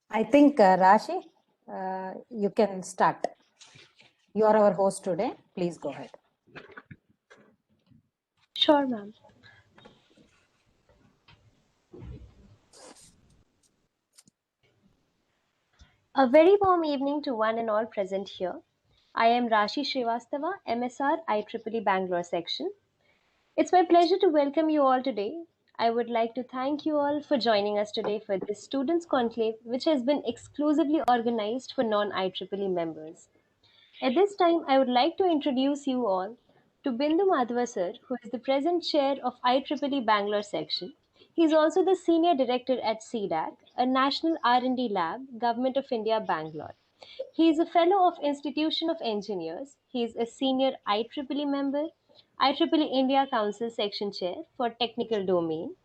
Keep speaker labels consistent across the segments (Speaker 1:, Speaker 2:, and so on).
Speaker 1: I think Rashi, you can start. You are our host today. Please go ahead.
Speaker 2: Sure, ma'am. A very warm evening to one and all present here. I am Rashi Srivastava, MSR IEEE Bangalore section. It's my pleasure to welcome you all today. I would like to thank you all for joining us today for this Students' Conclave, which has been exclusively organized for non-IEEE members. At this time, I would like to introduce you all to Bindu Madhvasir, who is the present chair of IEEE Bangalore section. He is also the senior director at CDAC, a national R&D lab, Government of India, Bangalore. He is a fellow of Institution of Engineers. He is a senior IEEE member, IEEE India Council section chair for technical domain,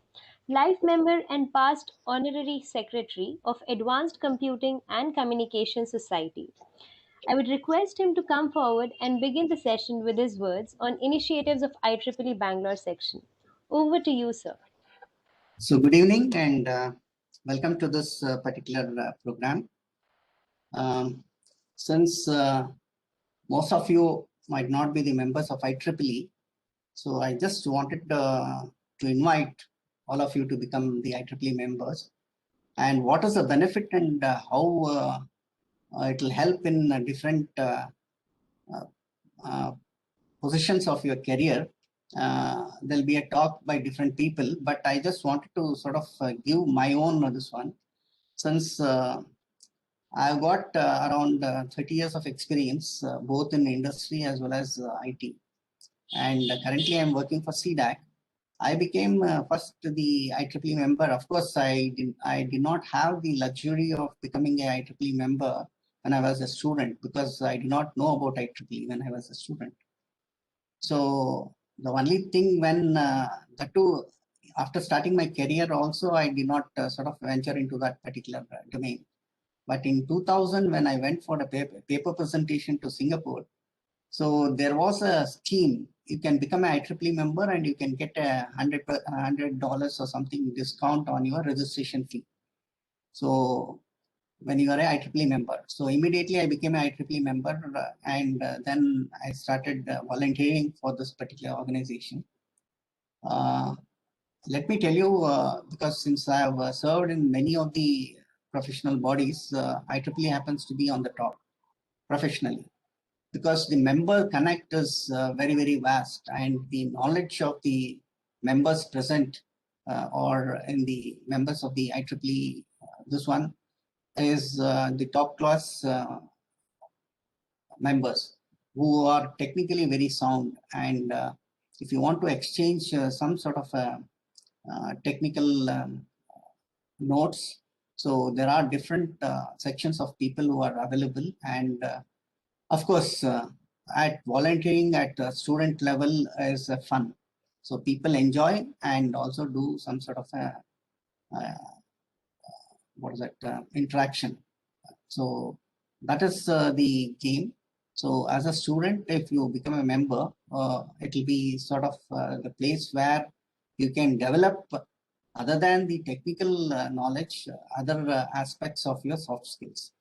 Speaker 2: life member and past honorary secretary of Advanced Computing and Communication Society. I would request him to come forward and begin the session with his words on initiatives of IEEE Bangalore section. Over to you, sir.
Speaker 3: So good evening and welcome to this particular program. Since most of you might not be the members of IEEE, so I just wanted to invite all of you to become the IEEE members. And what is the benefit and how it will help in different positions of your career. There'll be a talk by different people, but I just wanted to sort of give my own this one. Since I've got around 30 years of experience, both in industry as well as IT. And currently I'm working for CDAC. I became first the IEEE member. Of course, I did not have the luxury of becoming a IEEE member when I was a student, because I did not know about IEEE when I was a student. So the only thing when that too, after starting my career also, I did not sort of venture into that particular domain. But in 2000, when I went for a paper presentation to Singapore, so there was a scheme. You can become an IEEE member and you can get a $100 or something discount on your registration fee. So when you are a IEEE member. So immediately I became an IEEE member and then I started volunteering for this particular organization. Let me tell you, because since I have served in many of the professional bodies, IEEE happens to be on the top professionally, because the member connect is very, very vast, and the knowledge of the members present or in the members of the IEEE, this one is the top class members who are technically very sound. And if you want to exchange some sort of technical notes, so there are different sections of people who are available. And of course, at volunteering at student level is fun. So people enjoy and also do some sort of interaction. So that is the game. So as a student, if you become a member, it will be sort of the place where you can develop, other than the technical knowledge, other aspects of your soft skills.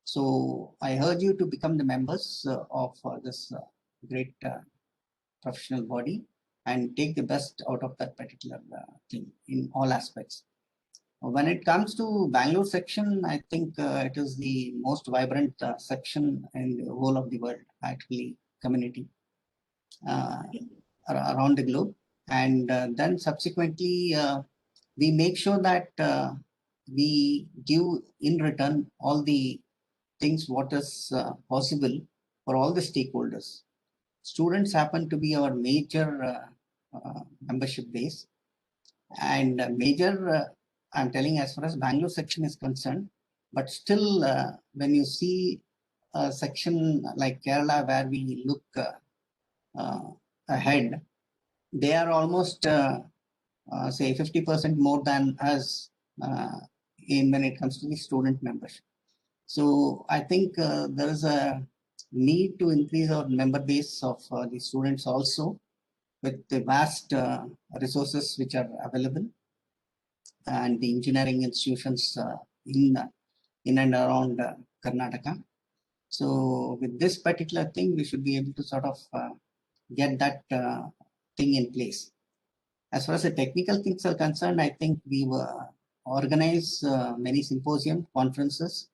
Speaker 3: So I urge you to become the members of this great professional body and take the best out of that particular thing in all aspects. When it comes to Bangalore section, I think it is the most vibrant section in the whole of the world, actually, community around the globe. And then subsequently, we make sure that we give in return all the things what is possible for all the stakeholders. Students happen to be our major membership base, and major I'm telling as far as Bangalore section is concerned. But still, when you see a section like Kerala where we look ahead, they are almost say 50% more than us in when it comes to the student membership. So I think there is a need to increase our member base of the students also, with the vast resources which are available, and the engineering institutions in in and around Karnataka. So with this particular thing, we should be able to sort of get that thing in place. As far as the technical things are concerned, I think we organize many symposium conferences,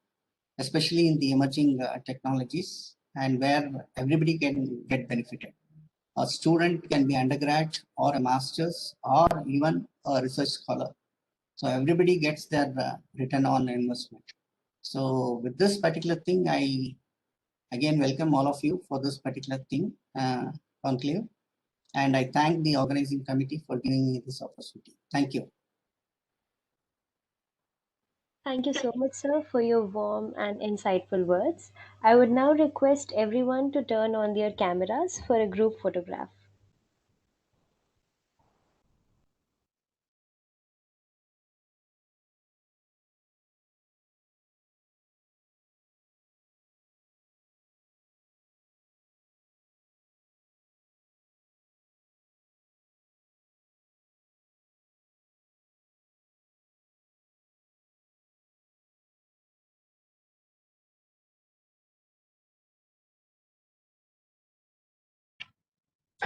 Speaker 3: especially in the emerging technologies, and where everybody can get benefited. A student can be undergrad or a master's or even a research scholar. So everybody gets their return on investment. So with this particular thing, I again welcome all of you for this particular thing, conclave. And I thank the organizing committee for giving me this opportunity. Thank you.
Speaker 2: Thank you so much, sir, for your warm and insightful words. I would now request everyone to turn on their cameras for a group photograph.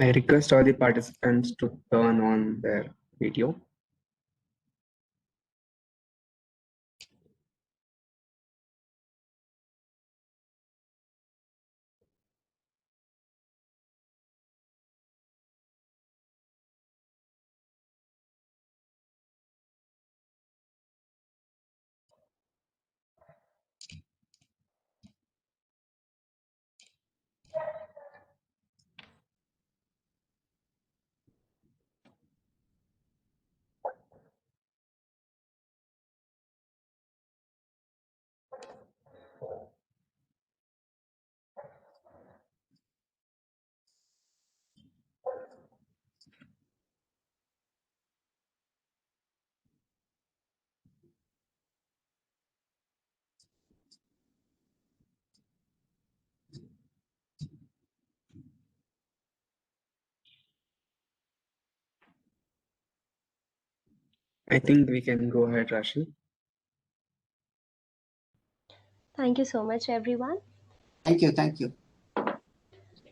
Speaker 4: I request all the participants to turn on their video. I think we can go ahead, Rashi.
Speaker 2: Thank you so much, everyone.
Speaker 3: Thank you. Thank you.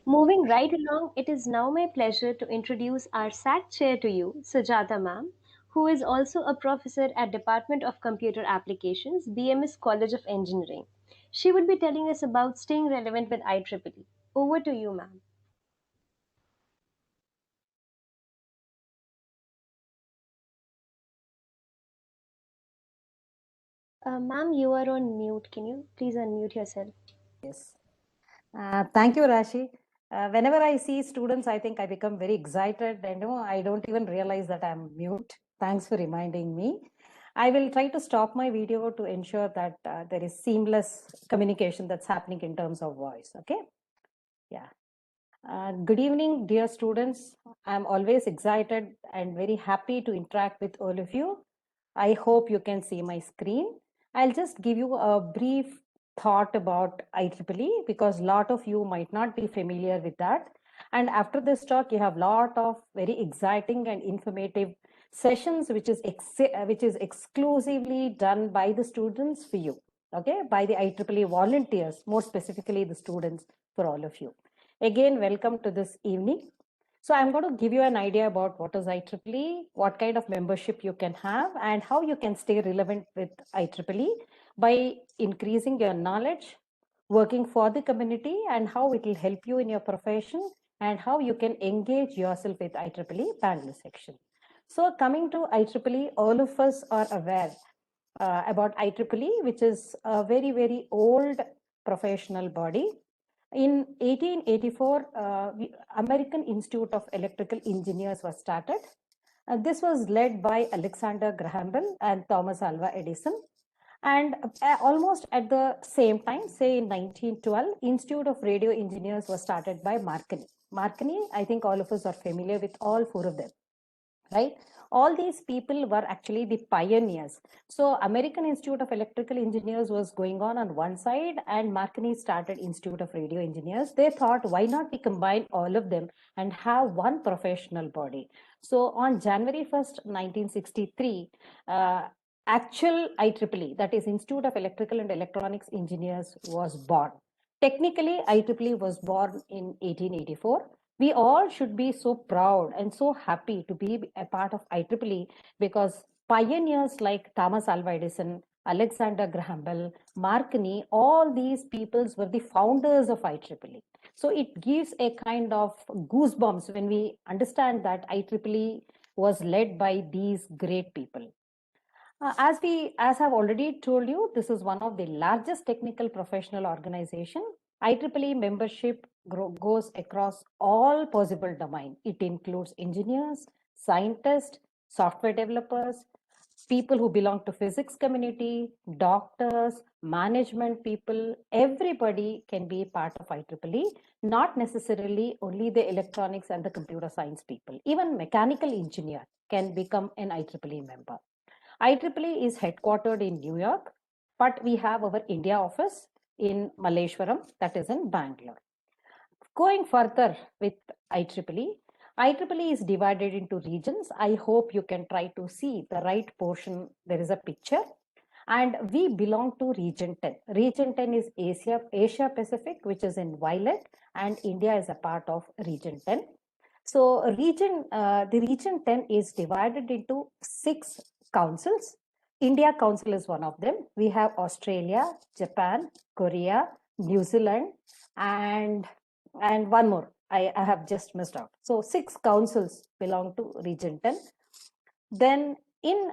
Speaker 2: Moving right along, it is now my pleasure to introduce our SAC chair to you, Sujata ma'am, who is also a professor at Department of Computer Applications, BMS College of Engineering. She would be telling us about staying relevant with IEEE. Over to you, ma'am. Ma'am, you are on mute. Can you please unmute yourself?
Speaker 1: Yes. Thank you, Rashi. Whenever I see students, I think I become very excited and I don't even realize that I'm mute. Thanks for reminding me. I will try to stop my video to ensure that there is seamless communication that's happening in terms of voice. Okay. Yeah. Good evening, dear students. I'm always excited and very happy to interact with all of you. I hope you can see my screen. I'll just give you a brief thought about IEEE because a lot of you might not be familiar with that. And after this talk, you have a lot of very exciting and informative sessions, which is exclusively done by the students for you, okay, by the IEEE volunteers, more specifically the students for all of you. Again, welcome to this evening. So I'm going to give you an idea about what is IEEE, what kind of membership you can have, and how you can stay relevant with IEEE by increasing your knowledge, working for the community, and how it will help you in your profession, and how you can engage yourself with IEEE Bangalore section. So coming to IEEE, all of us are aware about IEEE, which is a very, very old professional body. In 1884, American Institute of Electrical Engineers was started. This was led by Alexander Graham Bell and Thomas Alva Edison. And almost at the same time, say in 1912, Institute of Radio Engineers was started by Marconi. Marconi, I think all of us are familiar with all four of them, right? All these people were actually the pioneers. So American Institute of Electrical Engineers was going on one side, and Marconi started Institute of Radio Engineers. They thought, why not we combine all of them and have one professional body? So on January 1st, 1963, actual IEEE, that is Institute of Electrical and Electronics Engineers, was born. Technically, IEEE was born in 1884. We all should be so proud and so happy to be a part of IEEE because pioneers like Thomas Alva Edison, Alexander Graham Bell, Marconi, all these peoples were the founders of IEEE. So it gives a kind of goosebumps when we understand that IEEE was led by these great people. As I've already told you, this is one of the largest technical professional organization. IEEE membership goes across all possible domain. It includes engineers, scientists, software developers, people who belong to physics community, doctors, management people. Everybody can be part of IEEE, not necessarily only the electronics and the computer science people. Even mechanical engineer can become an IEEE member. IEEE is headquartered in New York, but we have our India office in Malleshwaram, that is in Bangalore. Going further with IEEE, IEEE is divided into regions. I hope you can try to see the right portion. There is a picture. And we belong to region 10. Region 10 is Asia Pacific, which is in violet, and India is a part of region 10. So the region 10 is divided into 6 councils. India Council is one of them. We have Australia, Japan, Korea, New Zealand, and one more. I have just missed out. So 6 councils belong to region 10. Then in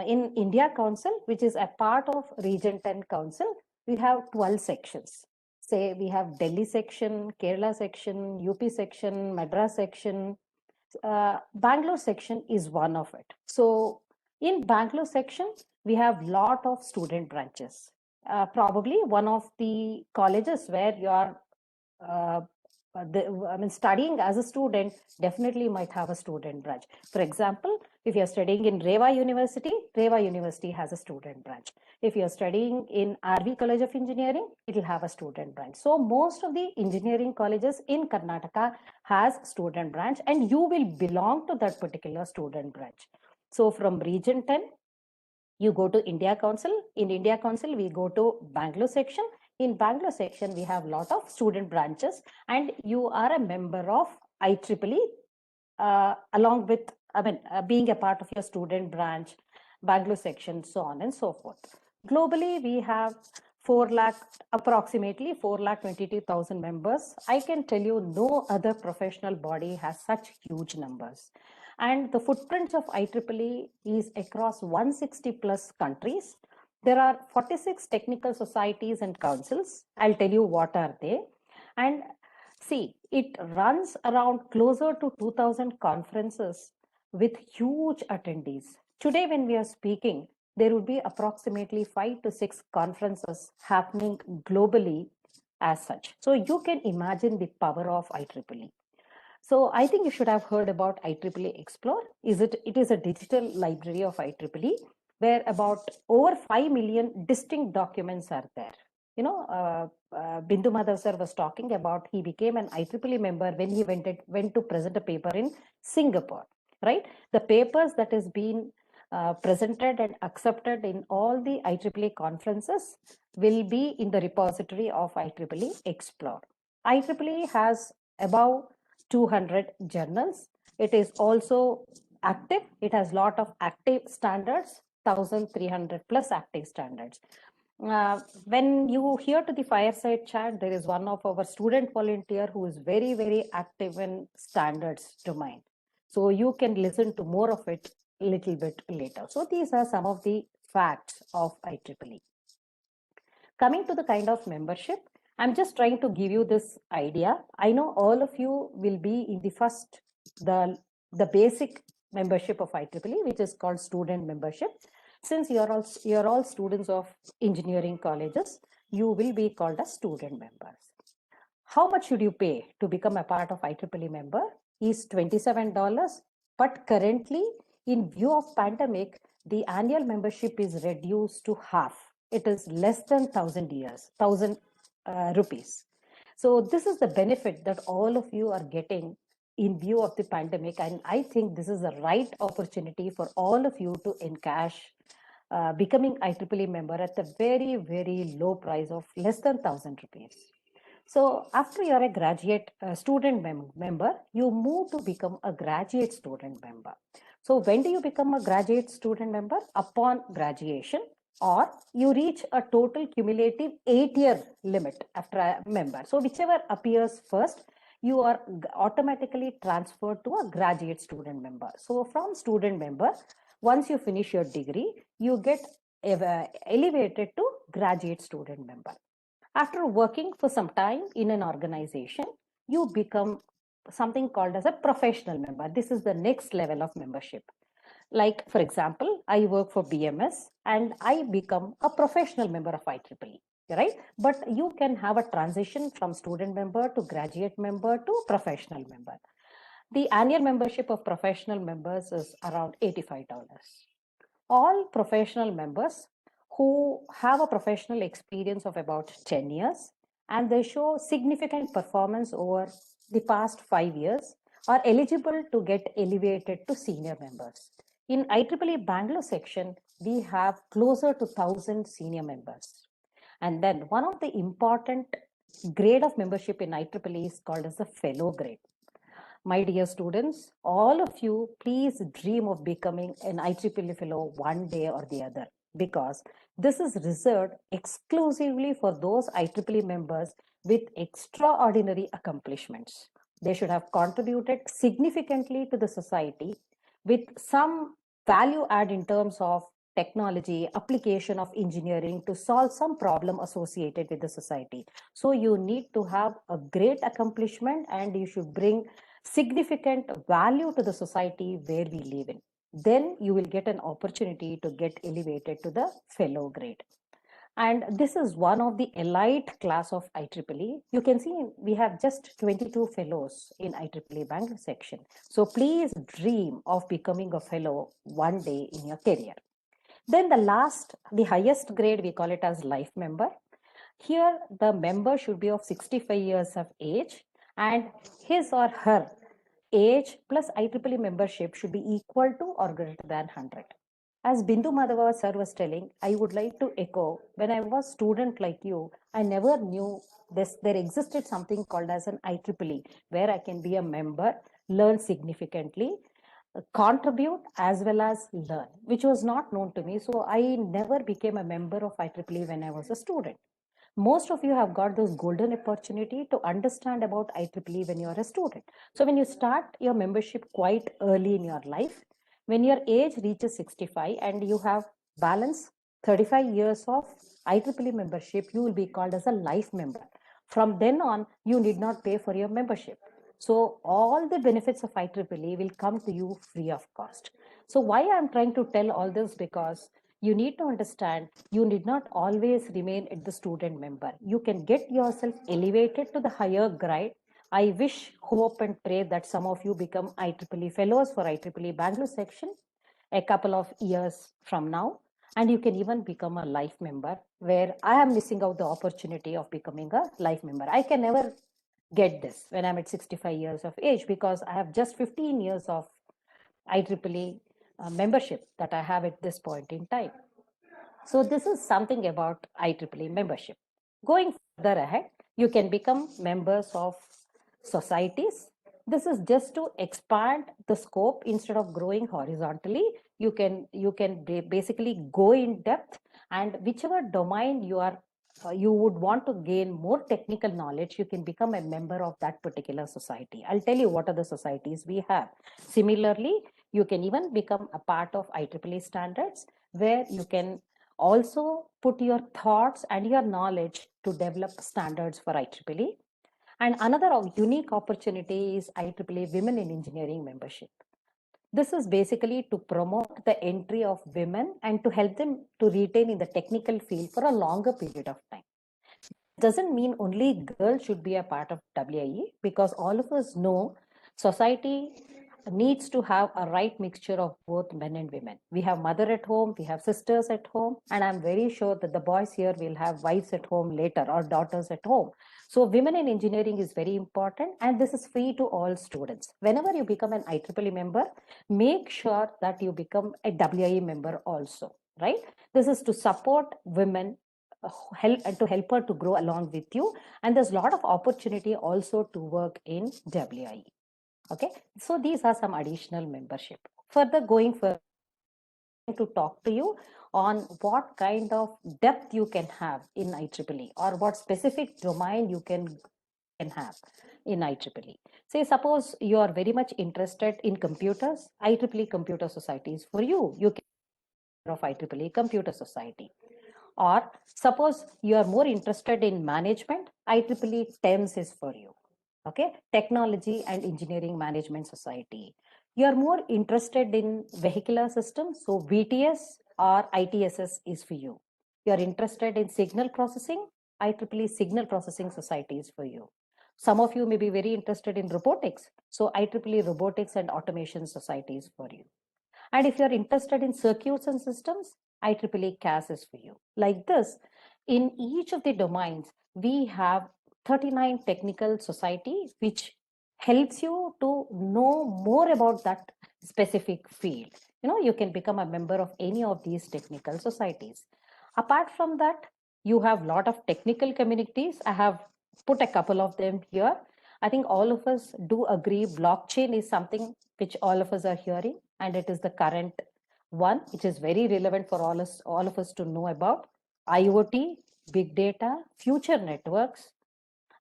Speaker 1: in India Council, which is a part of region 10 council, we have 12 sections. Say we have Delhi section, Kerala section, UP section, Madras section. Bangalore section is one of it. So in Bangalore section, we have lot of student branches. Probably one of the colleges where you are studying as a student definitely might have a student branch. For example, if you're studying in Rewa University has a student branch. If you're studying in RV College of Engineering, it will have a student branch. So most of the engineering colleges in Karnataka has student branch, and you will belong to that particular student branch. So from region 10, you go to India Council. In India Council, we go to Bangalore section. In Bangalore section, we have a lot of student branches, and you are a member of IEEE along with, being a part of your student branch, Bangalore section, so on and so forth. Globally, we have approximately 4,22,000 members. I can tell you no other professional body has such huge numbers. And the footprint of IEEE is across 160 plus countries. There are 46 technical societies and councils. I'll tell you what are they. And see, it runs around closer to 2,000 conferences with huge attendees. Today, when we are speaking, there would be approximately 5 to 6 conferences happening globally as such. So you can imagine the power of IEEE. So I think you should have heard about Ieee Explore. It is a digital library of IEEE where about over 5 million distinct documents are there. Bindu Madhvasir was talking about he became an IEEE member when he went to present a paper in Singapore, right? The papers that has been presented and accepted in all the IEEE conferences will be in the repository of Ieee Explore. IEEE has above 200 journals. It is also active. It has a lot of active standards, 1,300 plus active standards. When you hear to the fireside chat, there is one of our student volunteer who is very, very active in standards domain. So you can listen to more of it a little bit later. So these are some of the facts of IEEE. Coming to the kind of membership, I'm just trying to give you this idea. I know all of you will be in the basic membership of IEEE, which is called student membership. Since you're all students of engineering colleges, you will be called as student members. How much should you pay to become a part of IEEE member? Is $27, but currently, in view of pandemic, the annual membership is reduced to half. It is less than 1,000 rupees. So this is the benefit that all of you are getting in view of the pandemic, and I think this is the right opportunity for all of you to encash becoming IEEE member at a very, very low price of less than 1,000 rupees. So after you're a graduate student member, you move to become a graduate student member. So when do you become a graduate student member? Upon graduation, or you reach a total cumulative 8-year limit after a member. So whichever appears first, you are automatically transferred to a graduate student member. So from student member, once you finish your degree, you get elevated to graduate student member. After working for some time in an organization, you become something called as a professional member. This is the next level of membership. Like, for example, I work for BMS and I become a professional member of IEEE, right? But you can have a transition from student member to graduate member to professional member. The annual membership of professional members is around $85. All professional members who have a professional experience of about 10 years and they show significant performance over the past 5 years are eligible to get elevated to senior members. In IEEE Bangalore section, we have closer to 1,000 senior members. And then one of the important grade of membership in IEEE is called as the fellow grade. My dear students, all of you, please dream of becoming an IEEE fellow one day or the other, because this is reserved exclusively for those IEEE members with extraordinary accomplishments. They should have contributed significantly to the society with some value add in terms of technology, application of engineering to solve some problem associated with the society. So you need to have a great accomplishment and you should bring significant value to the society where we live in. Then you will get an opportunity to get elevated to the fellow grade. And this is one of the elite class of IEEE. You can see we have just 22 fellows in IEEE Bangalore section. So please dream of becoming a fellow one day in your career. Then the highest grade, we call it as life member. Here, the member should be of 65 years of age and his or her age plus IEEE membership should be equal to or greater than 100. As Bindu Madhvasir was telling, I would like to echo, when I was student like you, I never knew there existed something called as an IEEE, where I can be a member, learn significantly, contribute as well as learn, which was not known to me. So I never became a member of IEEE when I was a student. Most of you have got this golden opportunity to understand about IEEE when you are a student. So when you start your membership quite early in your life, when your age reaches 65 and you have balance 35 years of IEEE membership, you will be called as a life member. From then on, you need not pay for your membership. So all the benefits of IEEE will come to you free of cost. So why I'm trying to tell all this, because you need to understand you need not always remain at the student member. You can get yourself elevated to the higher grade. I wish, hope and pray that some of you become IEEE fellows for IEEE Bangalore section a couple of years from now. And you can even become a life member, where I am missing out the opportunity of becoming a life member. I can never get this when I'm at 65 years of age, because I have just 15 years of IEEE membership that I have at this point in time. So this is something about IEEE membership. Going further ahead, you can become members of societies. This is just to expand the scope instead of growing horizontally. You can basically go in depth, and whichever domain you would want to gain more technical knowledge, you can become a member of that particular society. I'll tell you what are the societies we have. Similarly, you can even become a part of IEEE standards, where you can also put your thoughts and your knowledge to develop standards for IEEE. And another unique opportunity is IEEE Women in Engineering membership. This is basically to promote the entry of women and to help them to retain in the technical field for a longer period of time. Doesn't mean only girls should be a part of WIE, because all of us know society needs to have a right mixture of both men and women. We have mother at home, we have sisters at home, and I'm very sure that the boys here will have wives at home later or daughters at home. So women in engineering is very important, and this is free to all students. Whenever you become an IEEE member, make sure that you become a WIE member also, right? This is to support women, help and to help her to grow along with you. And there's a lot of opportunity also to work in WIE. Okay, so these are some additional membership. Further going further to talk to you on what kind of depth you can have in IEEE, or what specific domain you can have in IEEE. Say suppose you are very much interested in computers, IEEE Computer Society is for you. You can of IEEE Computer Society. Or suppose you are more interested in management, IEEE TEMS is for you. Okay, Technology and Engineering Management Society. You are more interested in vehicular systems, so VTS or ITSS is for you. You are interested in signal processing, IEEE Signal Processing Society is for you. Some of you may be very interested in robotics, so IEEE Robotics and Automation Society is for you. And if you're interested in circuits and systems, IEEE CAS is for you. Like this, in each of the domains, we have 39 technical society, which helps you to know more about that specific field. You know, you can become a member of any of these technical societies. Apart from that, you have a lot of technical communities. I have put a couple of them here. I think all of us do agree blockchain is something which all of us are hearing, and it is the current one which is very relevant for all of us to know about. IoT, big data, future networks,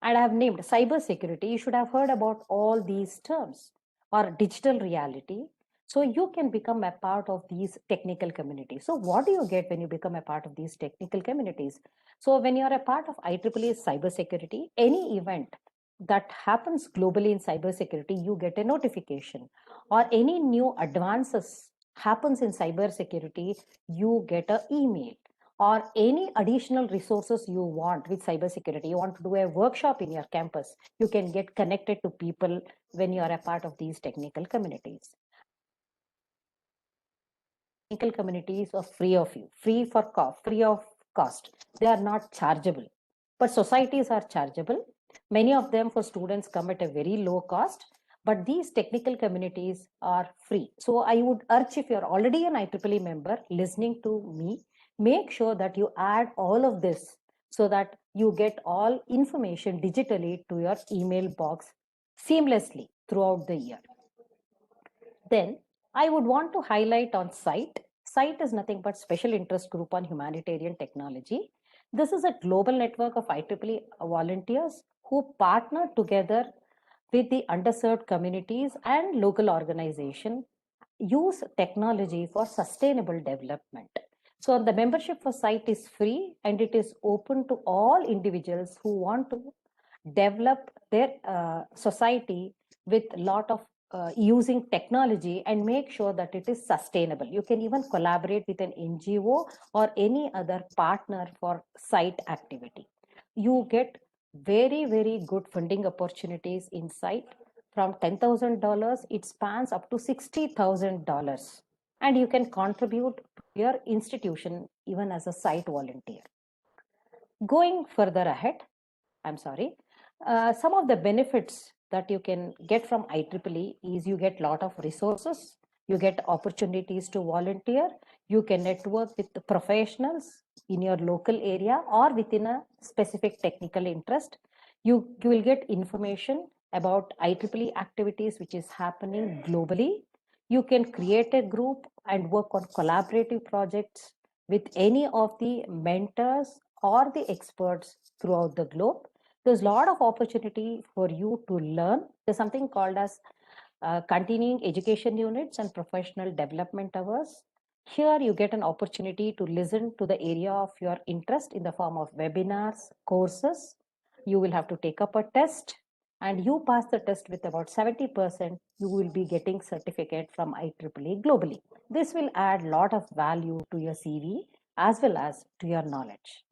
Speaker 1: and I have named cyber security. You should have heard about all these terms, or digital reality. So you can become a part of these technical communities. So what do you get when you become a part of these technical communities? So when you're a part of IEEE cyber security, any event that happens globally in cybersecurity, you get a notification. Or any new advances happens in cybersecurity, you get an email. Or any additional resources you want with cybersecurity, you want to do a workshop in your campus, you can get connected to people when you are a part of these technical communities. Technical communities are free of cost. They are not chargeable, but societies are chargeable. Many of them for students come at a very low cost, but these technical communities are free. So I would urge, if you're already an IEEE member listening to me, make sure that you add all of this so that you get all information digitally to your email box seamlessly throughout the year. Then I would want to highlight on SITE. SITE is nothing but Special Interest Group on Humanitarian Technology. This is a global network of IEEE volunteers who partner together with the underserved communities and local organizations, use technology for sustainable development. So the membership for SITE is free, and it is open to all individuals who want to develop their society with a lot of using technology and make sure that it is sustainable. You can even collaborate with an NGO or any other partner for site activity. You get very, very good funding opportunities in site. From $10,000, it spans up to $60,000. And you can contribute to your institution even as a site volunteer. Going further ahead, I'm sorry, some of the benefits that you can get from IEEE is you get a lot of resources, you get opportunities to volunteer, you can network with the professionals in your local area or within a specific technical interest. You will get information about IEEE activities which is happening globally. You can create a group and work on collaborative projects with any of the mentors or the experts throughout the globe. There's a lot of opportunity for you to learn. There's something called as continuing education units and professional development hours. Here you get an opportunity to listen to the area of your interest in the form of webinars, courses. You will have to take up a test, and you pass the test with about 70%, you will be getting certificate from IEEE globally. This will add a lot of value to your CV as well as to your knowledge.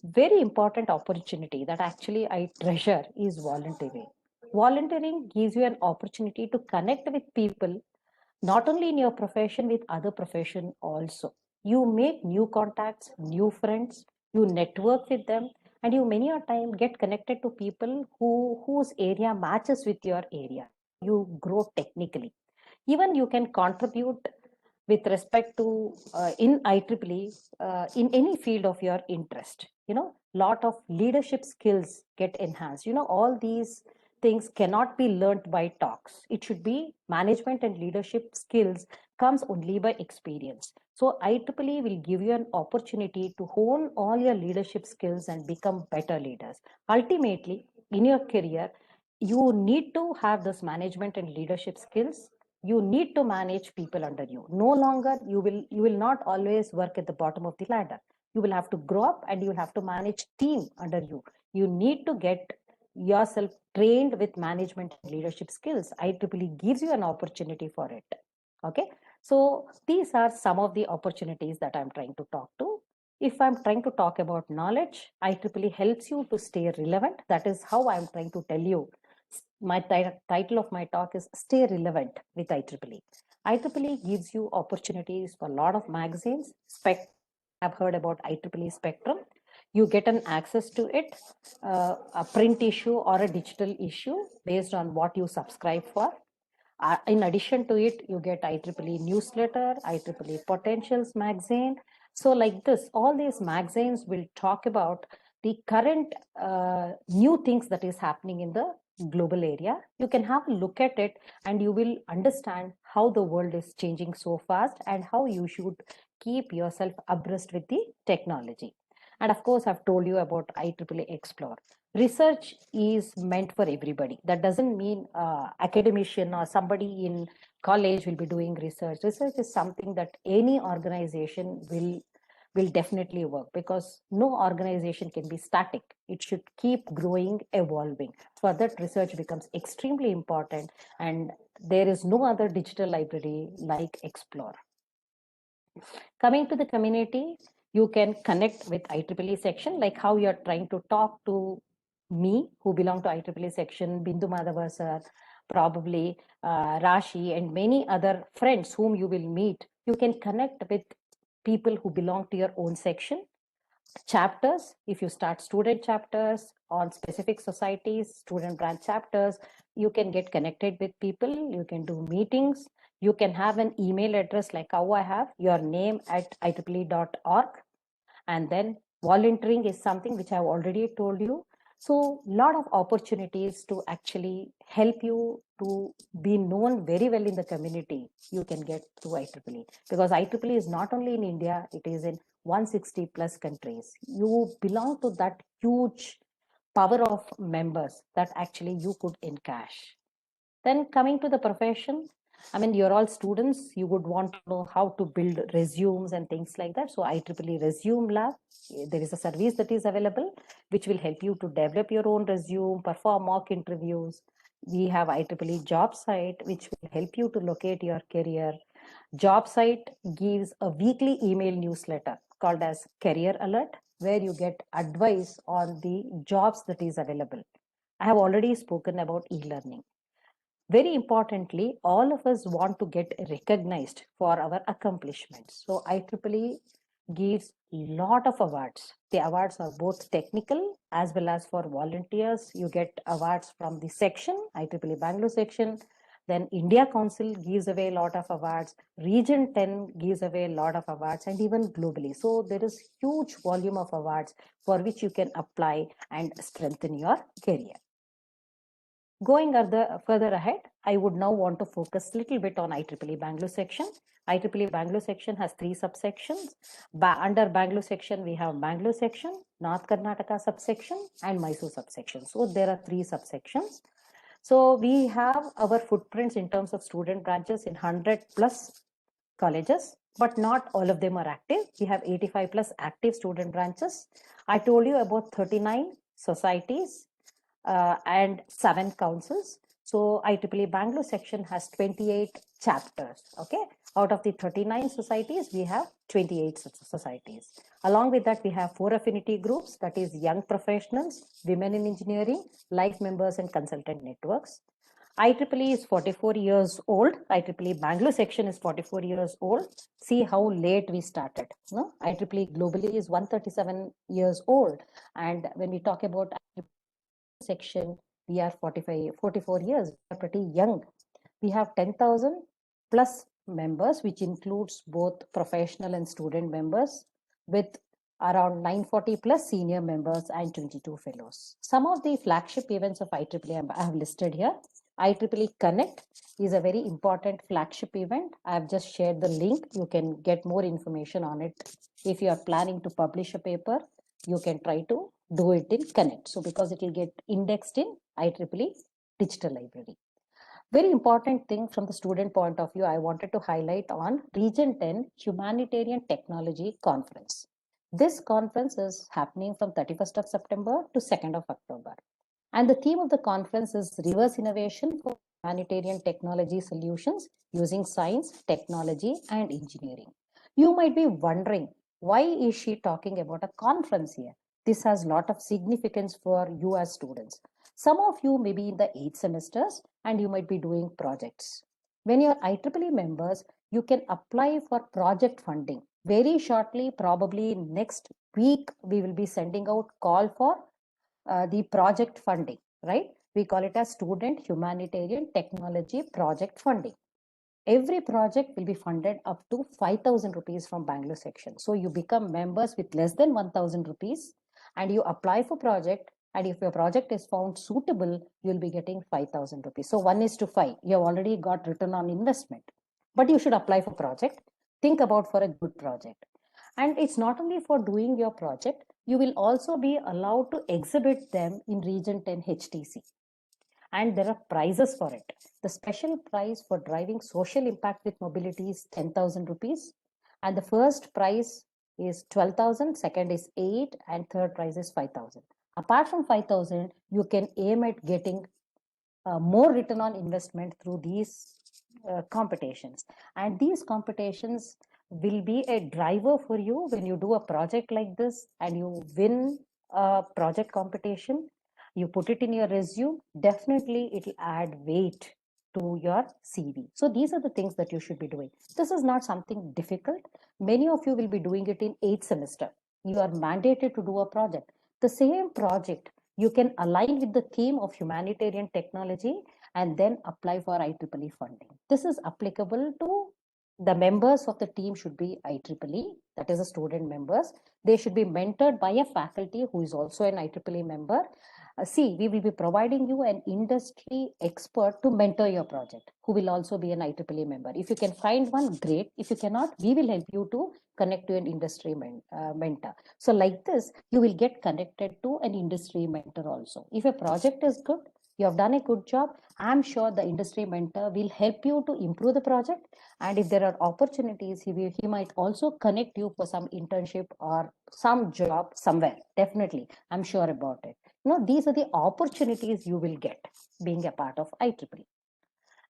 Speaker 1: Very important opportunity that actually I treasure is volunteering. Volunteering gives you an opportunity to connect with people, not only in your profession, with other profession also. You make new contacts, new friends, you network with them, and you many a time get connected to people whose area matches with your area. You grow technically. Even you can contribute with respect to in IEEE in any field of your interest. Lot of leadership skills get enhanced. All these things cannot be learnt by talks. It should be management and leadership skills comes only by experience. So IEEE will give you an opportunity to hone all your leadership skills and become better leaders. Ultimately, in your career, you need to have this management and leadership skills. You need to manage people under you. No longer you will not always work at the bottom of the ladder. You will have to grow up and you will have to manage team under you. You need to get yourself trained with management and leadership skills. IEEE gives you an opportunity for it. Okay, so these are some of the opportunities that I'm trying to talk to. If I'm trying to talk about knowledge, IEEE helps you to stay relevant. That is how I'm trying to tell you. My title of my talk is Stay Relevant with IEEE. IEEE gives you opportunities for a lot of magazines. I've heard about IEEE Spectrum. You get an access to it, a print issue or a digital issue based on what you subscribe for. In addition to it, you get IEEE newsletter, IEEE Potentials magazine. So like this, all these magazines will talk about the current new things that is happening in the global area. You can have a look at it and you will understand how the world is changing so fast and how you should keep yourself abreast with the technology. And of course, I've told you about IEEE Explore. Research is meant for everybody. That doesn't mean academician or somebody in college will be doing research. Research is something that any organization will definitely work, because no organization can be static. It should keep growing, evolving. For that, research becomes extremely important, and there is no other digital library like Explore. Coming to the community, you can connect with IEEE section, like how you're trying to talk to me, who belong to IEEE section, Bindu Madhvasir, probably Rashi, and many other friends whom you will meet. You can connect with people who belong to your own section. Chapters, if you start student chapters on specific societies, student branch chapters, you can get connected with people, you can do meetings, you can have an email address like how I have your name at ieee.org. And then volunteering is something which I've already told you. So a lot of opportunities to actually help you to be known very well in the community you can get through IEEE, because IEEE is not only in India, it is in 160 plus countries. You belong to that huge power of members that actually you could encash. Then coming to the profession, I mean, you're all students. You would want to know how to build resumes and things like that. So IEEE Resume Lab, there is a service that is available, which will help you to develop your own resume, perform mock interviews. We have IEEE Job Site, which will help you to locate your career. Job Site gives a weekly email newsletter called as Career Alert, where you get advice on the jobs that is available. I have already spoken about e-learning. Very importantly, all of us want to get recognized for our accomplishments. So IEEE gives a lot of awards. The awards are both technical as well as for volunteers. You get awards from the section, IEEE Bangalore section. Then India Council gives away a lot of awards. Region 10 gives away a lot of awards, and even globally. So there is huge volume of awards for which you can apply and strengthen your career. Going further ahead, I would now want to focus a little bit on IEEE Bangalore section. IEEE Bangalore section has 3 subsections. Under Bangalore section, we have Bangalore section, North Karnataka subsection, and Mysore subsection. So there are 3 subsections. So we have our footprints in terms of student branches in 100 plus colleges, but not all of them are active. We have 85 plus active student branches. I told you about 39 societies and 7 councils. So IEEE Bangalore section has 28 chapters. Okay, Out of the 39 societies, we have 28 societies. Along with that, we have 4 affinity groups, that is young professionals, women in engineering, life members and consultant networks. IEEE is 44 years old. IEEE Bangalore section is 44 years old. See how late we started. No? IEEE globally is 137 years old. And when we talk about IEEE section, we are 44 years. We are pretty young. We have 10,000 plus members, which includes both professional and student members, with around 940 plus senior members and 22 fellows. Some of the flagship events of IEEE I have listed here. IEEE Connect is a very important flagship event. I have just shared the link. You can get more information on it. If you are planning to publish a paper, you can try to do it in Connect. So because it will get indexed in IEEE Digital Library. Very important thing from the student point of view, I wanted to highlight on Region 10 Humanitarian Technology Conference. This conference is happening from 31st of September to 2nd of October. And the theme of the conference is Reverse Innovation for Humanitarian Technology Solutions using Science, Technology, and Engineering. You might be wondering, why is she talking about a conference here? This has a lot of significance for you as students. Some of you may be in the 8 semesters and you might be doing projects. When you're IEEE members, you can apply for project funding. Very shortly, probably next week, we will be sending out call for the project funding, right? We call it as Student Humanitarian Technology Project Funding. Every project will be funded up to 5,000 rupees from Bangalore section. So you become members with less than 1,000 rupees and you apply for project. And if your project is found suitable, you'll be getting 5,000 rupees. So 1:5, you have already got return on investment, but you should apply for project. Think about for a good project. And it's not only for doing your project, you will also be allowed to exhibit them in Region 10 HTC. And there are prizes for it. The special prize for driving social impact with mobility is 10,000 rupees. And the first prize is 12,000, second is 8, and third prize is 5,000. Apart from 5,000, you can aim at getting more return on investment through these competitions. And these competitions will be a driver for you when you do a project like this and you win a project competition, you put it in your resume, definitely it will add weight to your CV. So these are the things that you should be doing. This is not something difficult. Many of you will be doing it in 8th semester. You are mandated to do a project. The same project you can align with the theme of humanitarian technology and then apply for IEEE funding. This is applicable to the members of the team should be IEEE, that is the student members. They should be mentored by a faculty who is also an IEEE member. See, we will be providing you an industry expert to mentor your project, who will also be an IEEE member. If you can find one, great. If you cannot, we will help you to connect to an industry mentor. So like this, you will get connected to an industry mentor also. If a project is good, you have done a good job, I'm sure the industry mentor will help you to improve the project. And if there are opportunities, he might also connect you for some internship or some job somewhere. Definitely, I'm sure about it. These are the opportunities you will get being a part of IEEE.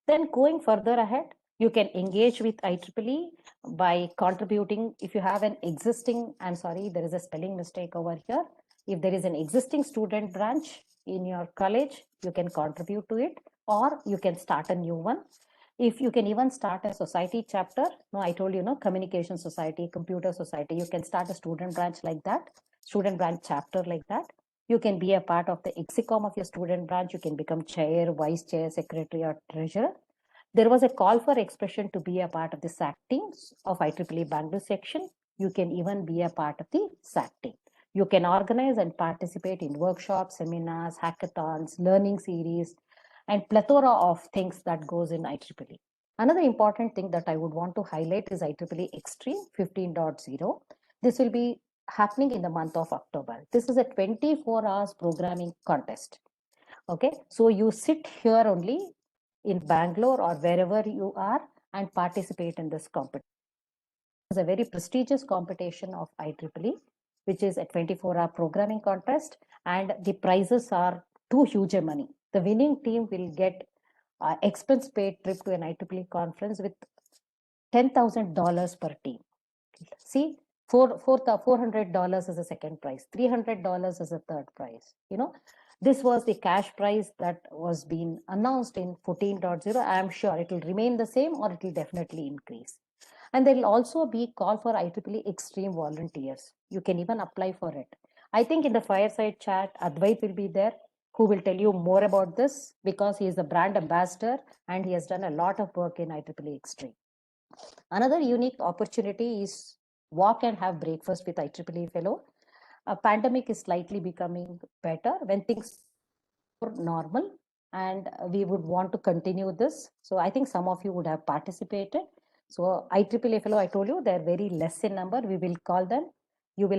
Speaker 1: Then going further ahead, you can engage with IEEE by contributing. If you have an existing, I'm sorry, there is a spelling mistake over here. If there is an existing student branch in your college, you can contribute to it, or you can start a new one. If you can even start a society chapter, I told you, communication society, computer society, you can start a student branch like that, student branch chapter like that. You can be a part of the execom of your student branch. You can become chair, vice chair, secretary, or treasurer. There was a call for expression to be a part of the SAC teams of IEEE Bangalore section. You can even be a part of the SAC team. You can organize and participate in workshops, seminars, hackathons, learning series, and plethora of things that goes in IEEE. Another important thing that I would want to highlight is Ieee Extreme 15.0. This will be happening in the month of October. This is a 24 hours programming contest. Okay, so you sit here only in Bangalore or wherever you are and participate in this competition. It's a very prestigious competition of IEEE, which is a 24-hour programming contest, and the prizes are too huge a money. The winning team will get expense paid trip to an IEEE conference with $10,000 per team. See, $400 is the second prize, $300 is the third prize. This was the cash prize that was being announced in 14.0. I am sure it will remain the same or it will definitely increase. And there will also be call for Ieee Extreme volunteers. You can even apply for it. I think in the fireside chat, Advait will be there, who will tell you more about this because he is the brand ambassador and he has done a lot of work in Ieee Extreme. Another unique opportunity is walk and have breakfast with IEEE fellow. A pandemic is slightly becoming better when things are normal, and we would want to continue this. So I think some of you would have participated. So IEEE fellow, I told you they're very less in number. We will call them. You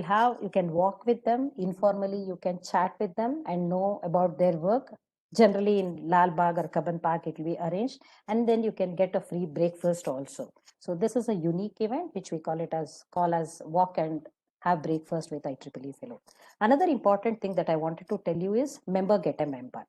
Speaker 1: can walk with them informally. You can chat with them and know about their work. Generally in Lal Bagh or Kaban Park, it will be arranged, and then you can get a free breakfast also. So this is a unique event which we call as walk and have breakfast with IEEE fellow. Another important thing that I wanted to tell you is member get a member.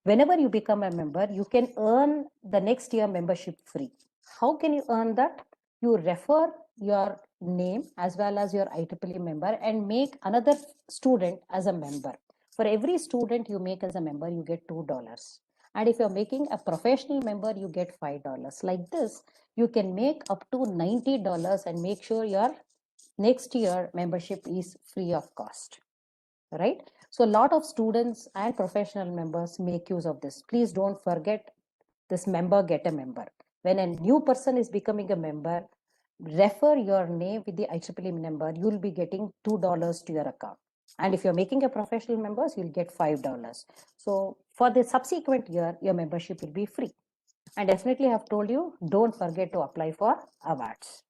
Speaker 1: Whenever you become a member, you can earn the next year membership free. How can you earn that? You refer your name as well as your IEEE member and make another student as a member. For every student you make as a member, you get $2. And if you're making a professional member, you get $5. Like this, you can make up to $90 and make sure your next year membership is free of cost. Right? So a lot of students and professional members make use of this. Please don't forget this member get a member. When a new person is becoming a member, refer your name with the IEEE member, you'll be getting $2 to your account. And if you're making a professional members, you'll get $5. So for the subsequent year, your membership will be free. And definitely I've told you, don't forget to apply for awards.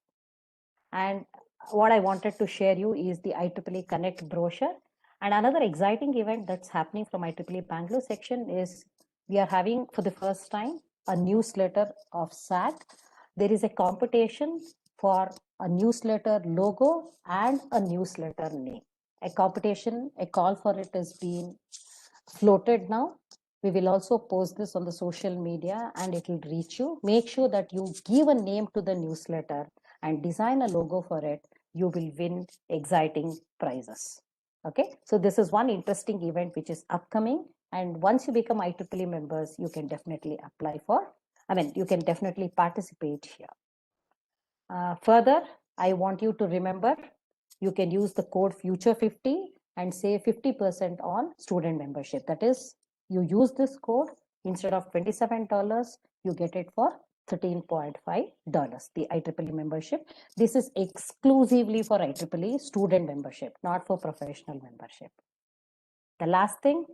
Speaker 1: And what I wanted to share you is the IEEE Connect brochure. And another exciting event that's happening from IEEE Bangalore section is we are having for the first time a newsletter of SAT. There is a competition for a newsletter logo and a newsletter name. A competition, a call for it is being floated now. We will also post this on the social media and it will reach you. Make sure that you give a name to the newsletter and design a logo for it. You will win exciting prizes. Okay, so this is one interesting event which is upcoming. And once you become IEEE members, you can definitely you can definitely participate here. Further, I want you to remember, you can use the code future50 and save 50% on student membership. That is, you use this code, instead of $27, you get it for $13.5, the IEEE membership. This is exclusively for IEEE student membership, not for professional membership. The last thing,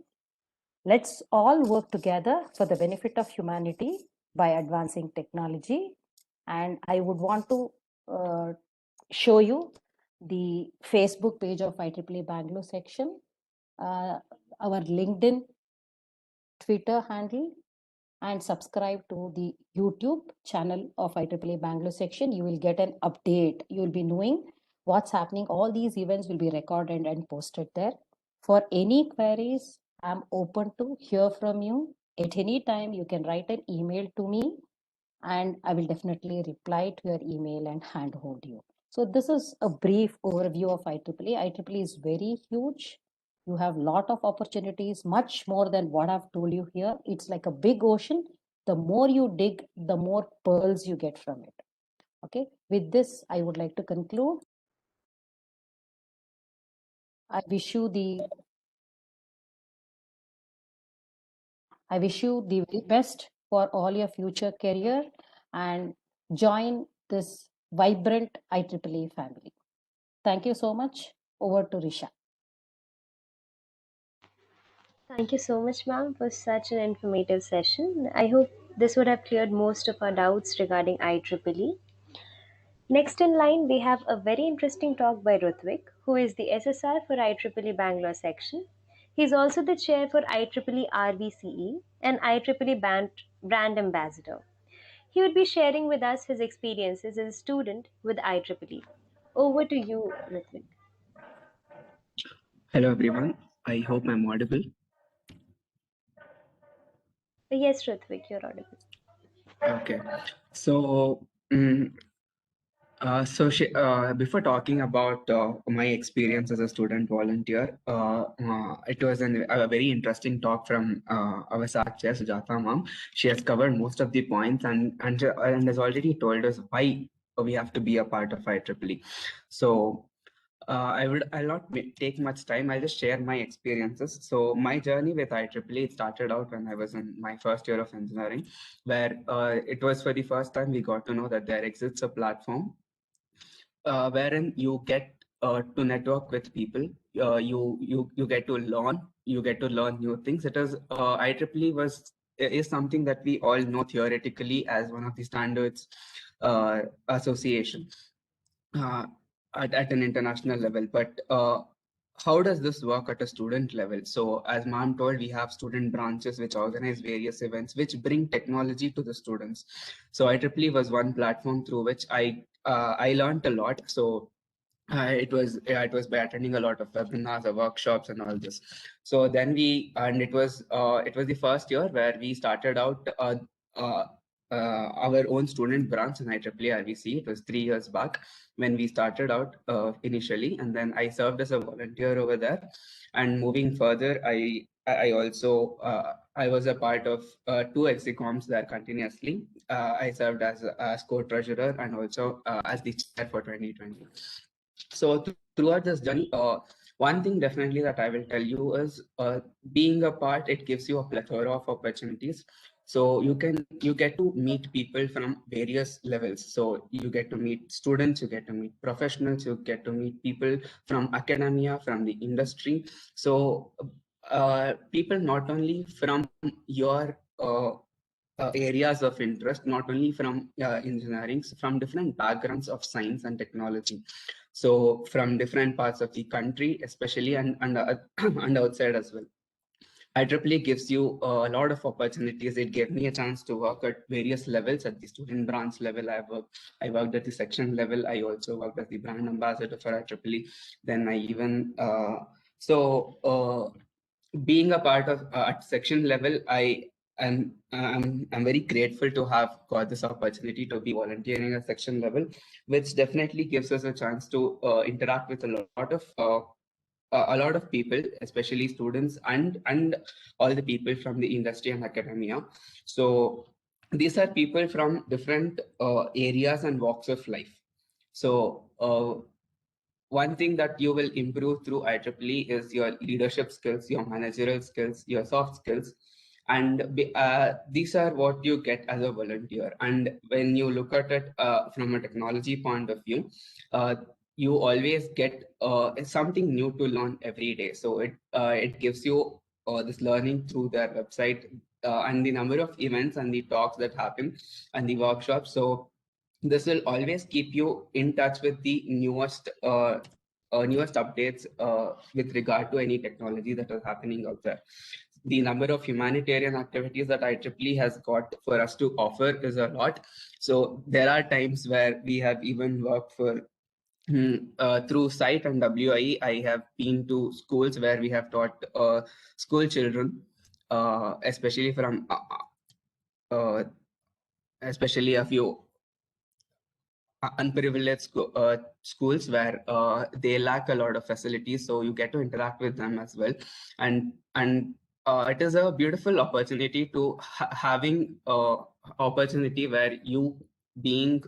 Speaker 1: let's all work together for the benefit of humanity by advancing technology. And I would want to show you the Facebook page of IEEE Bangalore section, our LinkedIn, Twitter handle, and subscribe to the YouTube channel of IEEE Bangalore section. You will get an update. You will be knowing what's happening. All these events will be recorded and posted there. For any queries, I'm open to hear from you. At any time, you can write an email to me and I will definitely reply to your email and handhold you. So this is a brief overview of IEEE. IEEE is very huge. You have a lot of opportunities, much more than what I've told you here. It's like a big ocean. The more you dig, the more pearls you get from it. Okay, with this, I would like to conclude. I wish you the very best for all your future career and join this vibrant IEEE family. Thank you so much. Over to Risha.
Speaker 2: Thank you so much, ma'am, for such an informative session. I hope this would have cleared most of our doubts regarding IEEE. Next in line, we have a very interesting talk by Rutvik, who is the SSR for IEEE Bangalore section. He is also the chair for IEEE RVCE and IEEE brand ambassador. He would be sharing with us his experiences as a student with IEEE. Over to you, Rutvik.
Speaker 4: Hello everyone. I hope I'm audible.
Speaker 2: Yes, Rutvik, you're audible.
Speaker 4: Okay. So Before talking about my experience as a student volunteer, it was a very interesting talk from our SAC chair, Sujata ma'am. She has covered most of the points and has already told us why we have to be a part of IEEE. So I'll not take much time. I'll just share my experiences. So my journey with IEEE, it started out when I was in my first year of engineering, where it was for the first time we got to know that there exists a platform wherein you get to network with people. You get to learn new things. It is IEEE is something that we all know theoretically as one of the standards association uh, at an international level, but how does this work at a student level? So as ma'am told, we have student branches which organize various events which bring technology to the students. So IEEE was one platform through which I learned a lot. So it was by attending a lot of webinars or workshops and all this. So then it was the first year where we started out uh, our own student branch in IEEE RVC. It was 3 years back when we started out initially, and then I served as a volunteer over there. And moving further, I also I was a part of two execoms there continuously. I served as co-treasurer and also as the chair for 2020. So throughout this journey, one thing definitely that I will tell you is being a part, it gives you a plethora of opportunities. So you get to meet people from various levels. So you get to meet students, you get to meet professionals, you get to meet people from academia, from the industry. So people not only from your areas of interest, not only from engineering, from different backgrounds of science and technology. So from different parts of the country, especially and outside as well. IEEE gives you a lot of opportunities. It gave me a chance to work at various levels. At the student branch level, I worked at the section level. I also worked as the brand ambassador for IEEE. Then I even being a part of at section level, I'm very grateful to have got this opportunity to be volunteering at section level, which definitely gives us a chance to interact with a lot of people, especially students and all the people from the industry and academia. So these are people from different areas and walks of life. So one thing that you will improve through IEEE is your leadership skills, your managerial skills, your soft skills. And these are what you get as a volunteer. And when you look at it from a technology point of view, you always get something new to learn every day. So it gives you this learning through their website and the number of events and the talks that happen and the workshops. So this will always keep you in touch with the newest updates with regard to any technology that is happening out there. The number of humanitarian activities that IEEE has got for us to offer is a lot. So there are times where we have even worked for through site and WIE. I have been to schools where we have taught school children, especially from especially a few unprivileged schools where they lack a lot of facilities, so you get to interact with them as well. And it is a beautiful opportunity to having opportunity where you being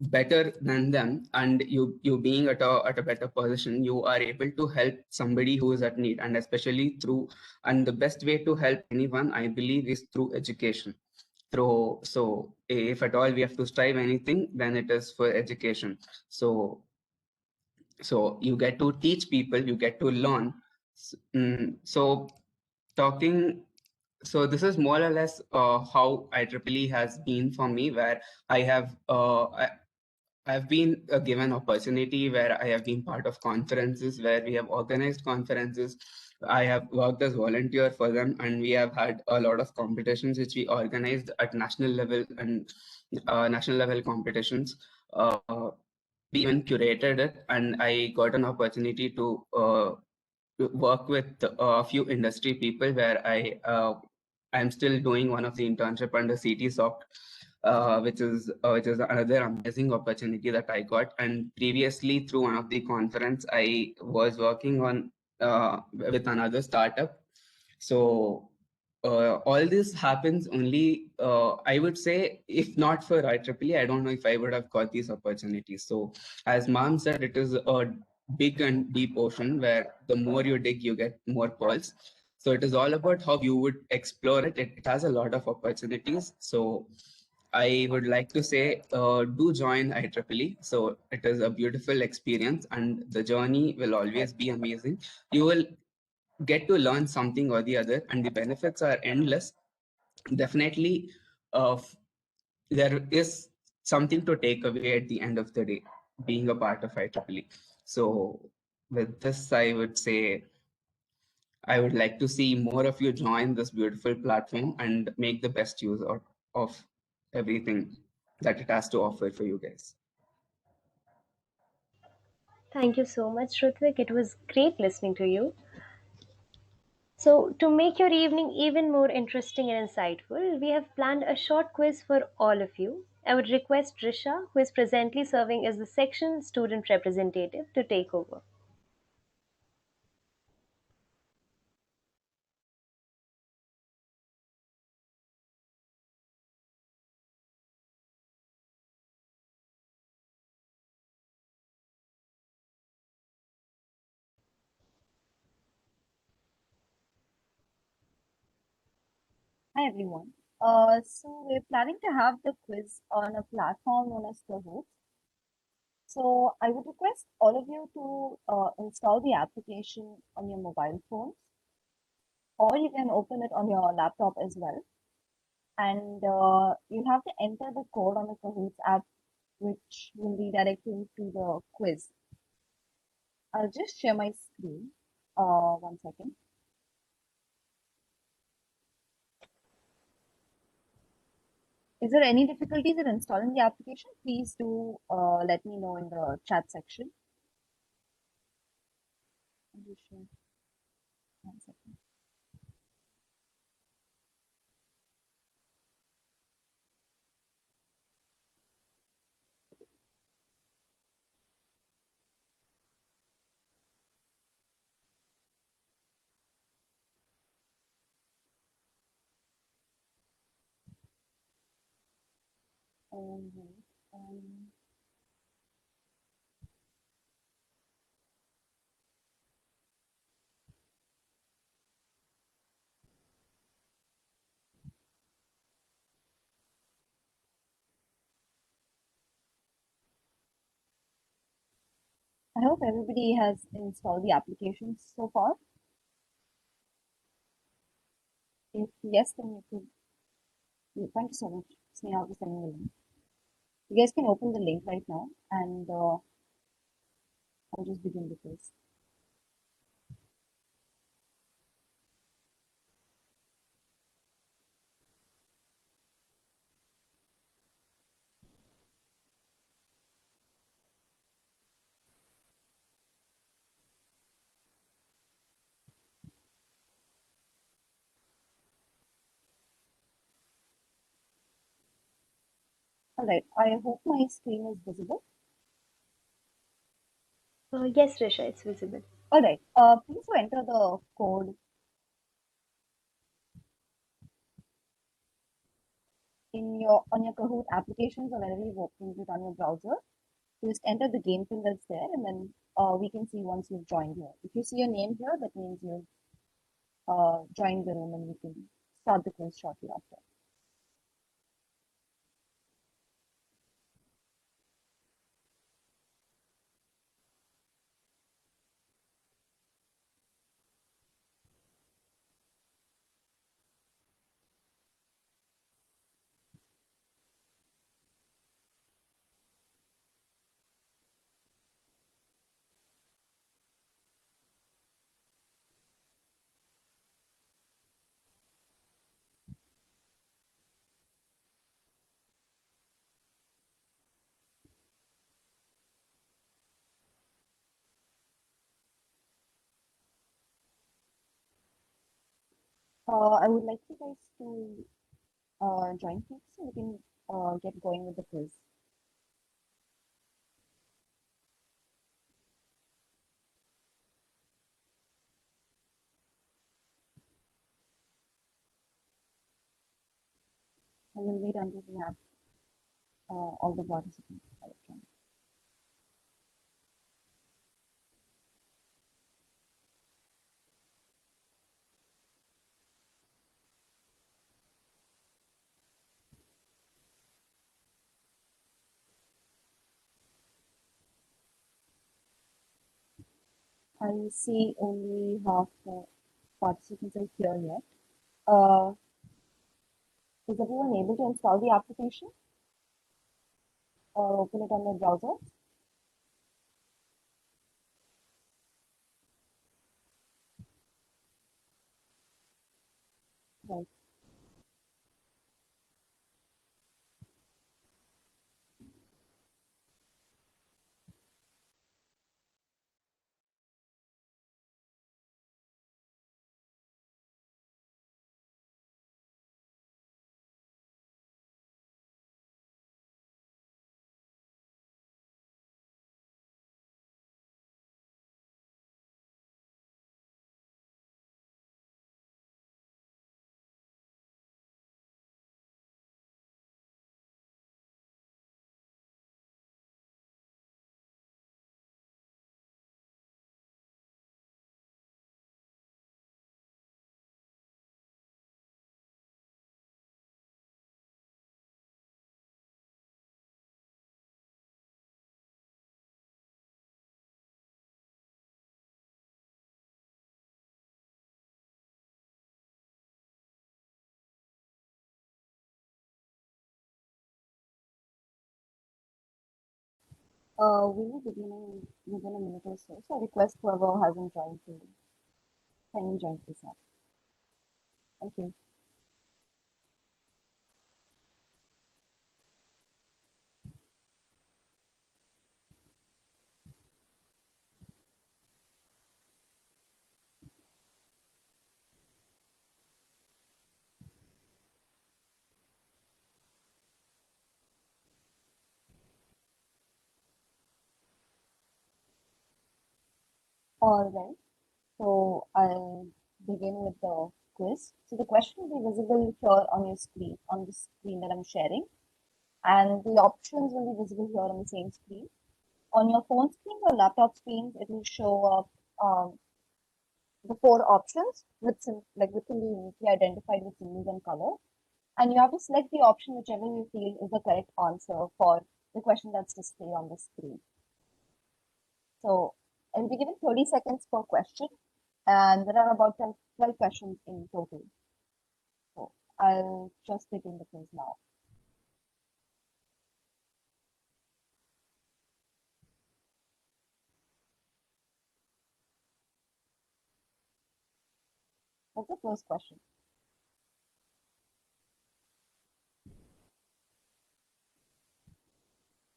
Speaker 4: better than them, and you being at a better position, you are able to help somebody who is at need. And especially through, and the best way to help anyone, I believe, is through education. So if at all we have to strive anything, then it is for education. So you get to teach people, you get to learn. So talking, so this is more or less how IEEE has been for me, where I have I've been given opportunity where I have been part of conferences where we have organized conferences. I have worked as volunteer for them, and we have had a lot of competitions which we organized at national level and national level competitions. Uh, we even curated it, and I got an opportunity to work with a few industry people where I'm still doing one of the internship under CT Soft. which is another amazing opportunity that I got. And previously, through one of the conference, I was working on with another startup. So all this happens only, I would say, if not for IEEE, I don't know if I would have got these opportunities. So as mom said, it is a big and deep ocean where the more you dig, you get more pearls. So it is all about how you would explore it. It has a lot of opportunities. So I would like to say, do join IEEE. So it is a beautiful experience, and the journey will always be amazing. You will get to learn something or the other, and the benefits are endless. Definitely, there is something to take away at the end of the day, being a part of IEEE. So with this, I would say I would like to see more of you join this beautiful platform and make the best use of everything that it has to offer for you guys.
Speaker 2: Thank you so much, Rutvik. It was great listening to you. So, to make your evening even more interesting and insightful, we have planned a short quiz for all of you. I would request Risha, who is presently serving as the section student representative, to take over.
Speaker 5: Hi everyone. So we're planning to have the quiz on a platform known as Kahoot. So I would request all of you to install the application on your mobile phones, or you can open it on your laptop as well. And you have to enter the code on the Kahoot app, which will redirect you to the quiz. I'll just share my screen. 1 second. Is there any difficulties in installing the application? Please do let me know in the chat section. I'll just share. 1 second. Right. Um, I hope everybody has installed the application so far. If yes, then you could. Thank you so much, Sneha, for sending the link. You guys can open the link right now, and I'll just begin the quiz. All right. I hope my screen is visible.
Speaker 2: Yes, Risha, it's visible.
Speaker 5: All right. Please do enter the code in your on your Kahoot applications or wherever you've opened it on your browser. Just enter the game pin that's there, and then we can see once you've joined here. If you see your name here, that means you've joined the room, and we can start the quiz shortly after. I would like you guys to join please. So we can get going with the quiz. I will wait until we have all the participants. I see only half the participants are here yet. Is everyone able to install the application or open it on their browser? Right. We will be beginning within a minute or so. So I request whoever hasn't joined to kindly join this app. Thank you. All right. So I'll begin with the quiz. So the question will be visible here on your screen, on the screen that I'm sharing, and the options will be visible here on the same screen. On your phone screen or laptop screen, it will show up the four options with like which can be uniquely identified with symbols and color. And you have to select the option whichever you feel is the correct answer for the question that's displayed on the screen. So I'll be given 30 seconds per question, and there are about 12 questions in total. So I'll just begin the quiz now. What's the first question?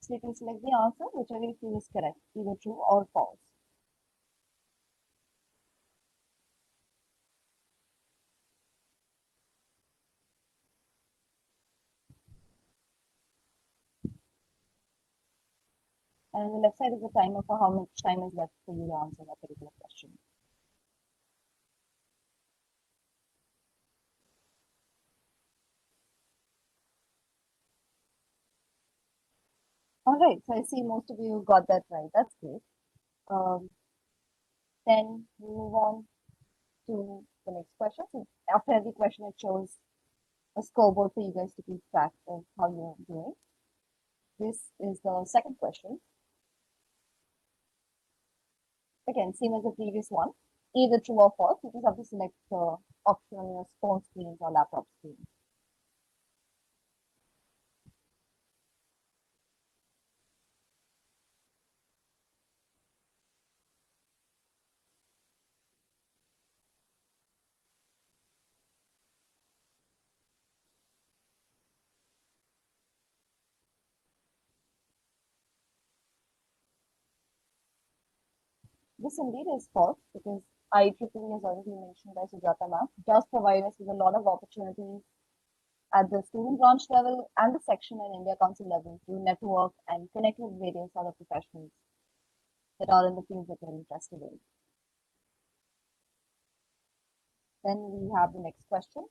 Speaker 5: So you can select the answer whichever you feel is correct, either true or false. And on the left side is the timer for how much time is left for you to answer that particular question. All right, so I see most of you got that right. That's great. Then we move on to the next question. So after every question, it shows a scoreboard for you guys to keep track of how you're doing. This is the second question. Again, same as the previous one, either true or false. You just have to select the option on your phone screens or laptop screen. This indeed is false because IEEE, as already mentioned by Sujata ma'am, does provide us with a lot of opportunities at the student branch level and the section and India Council level to network and connect with various other professionals that are in the fields that you're interested in. Then we have the next question.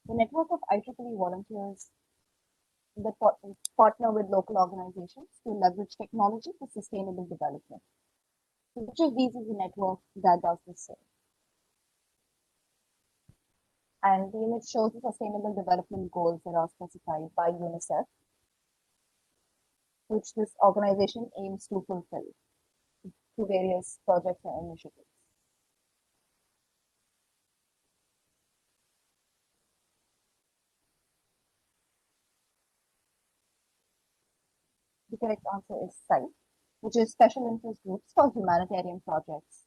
Speaker 5: The network of IEEE volunteers that partner with local organizations to leverage technology for sustainable development. So which of these is a network that does this same? And the image shows the sustainable development goals that are specified by UNICEF, which this organization aims to fulfill through various projects and initiatives. The correct answer is SITE, which is Special Interest Groups for Humanitarian Projects.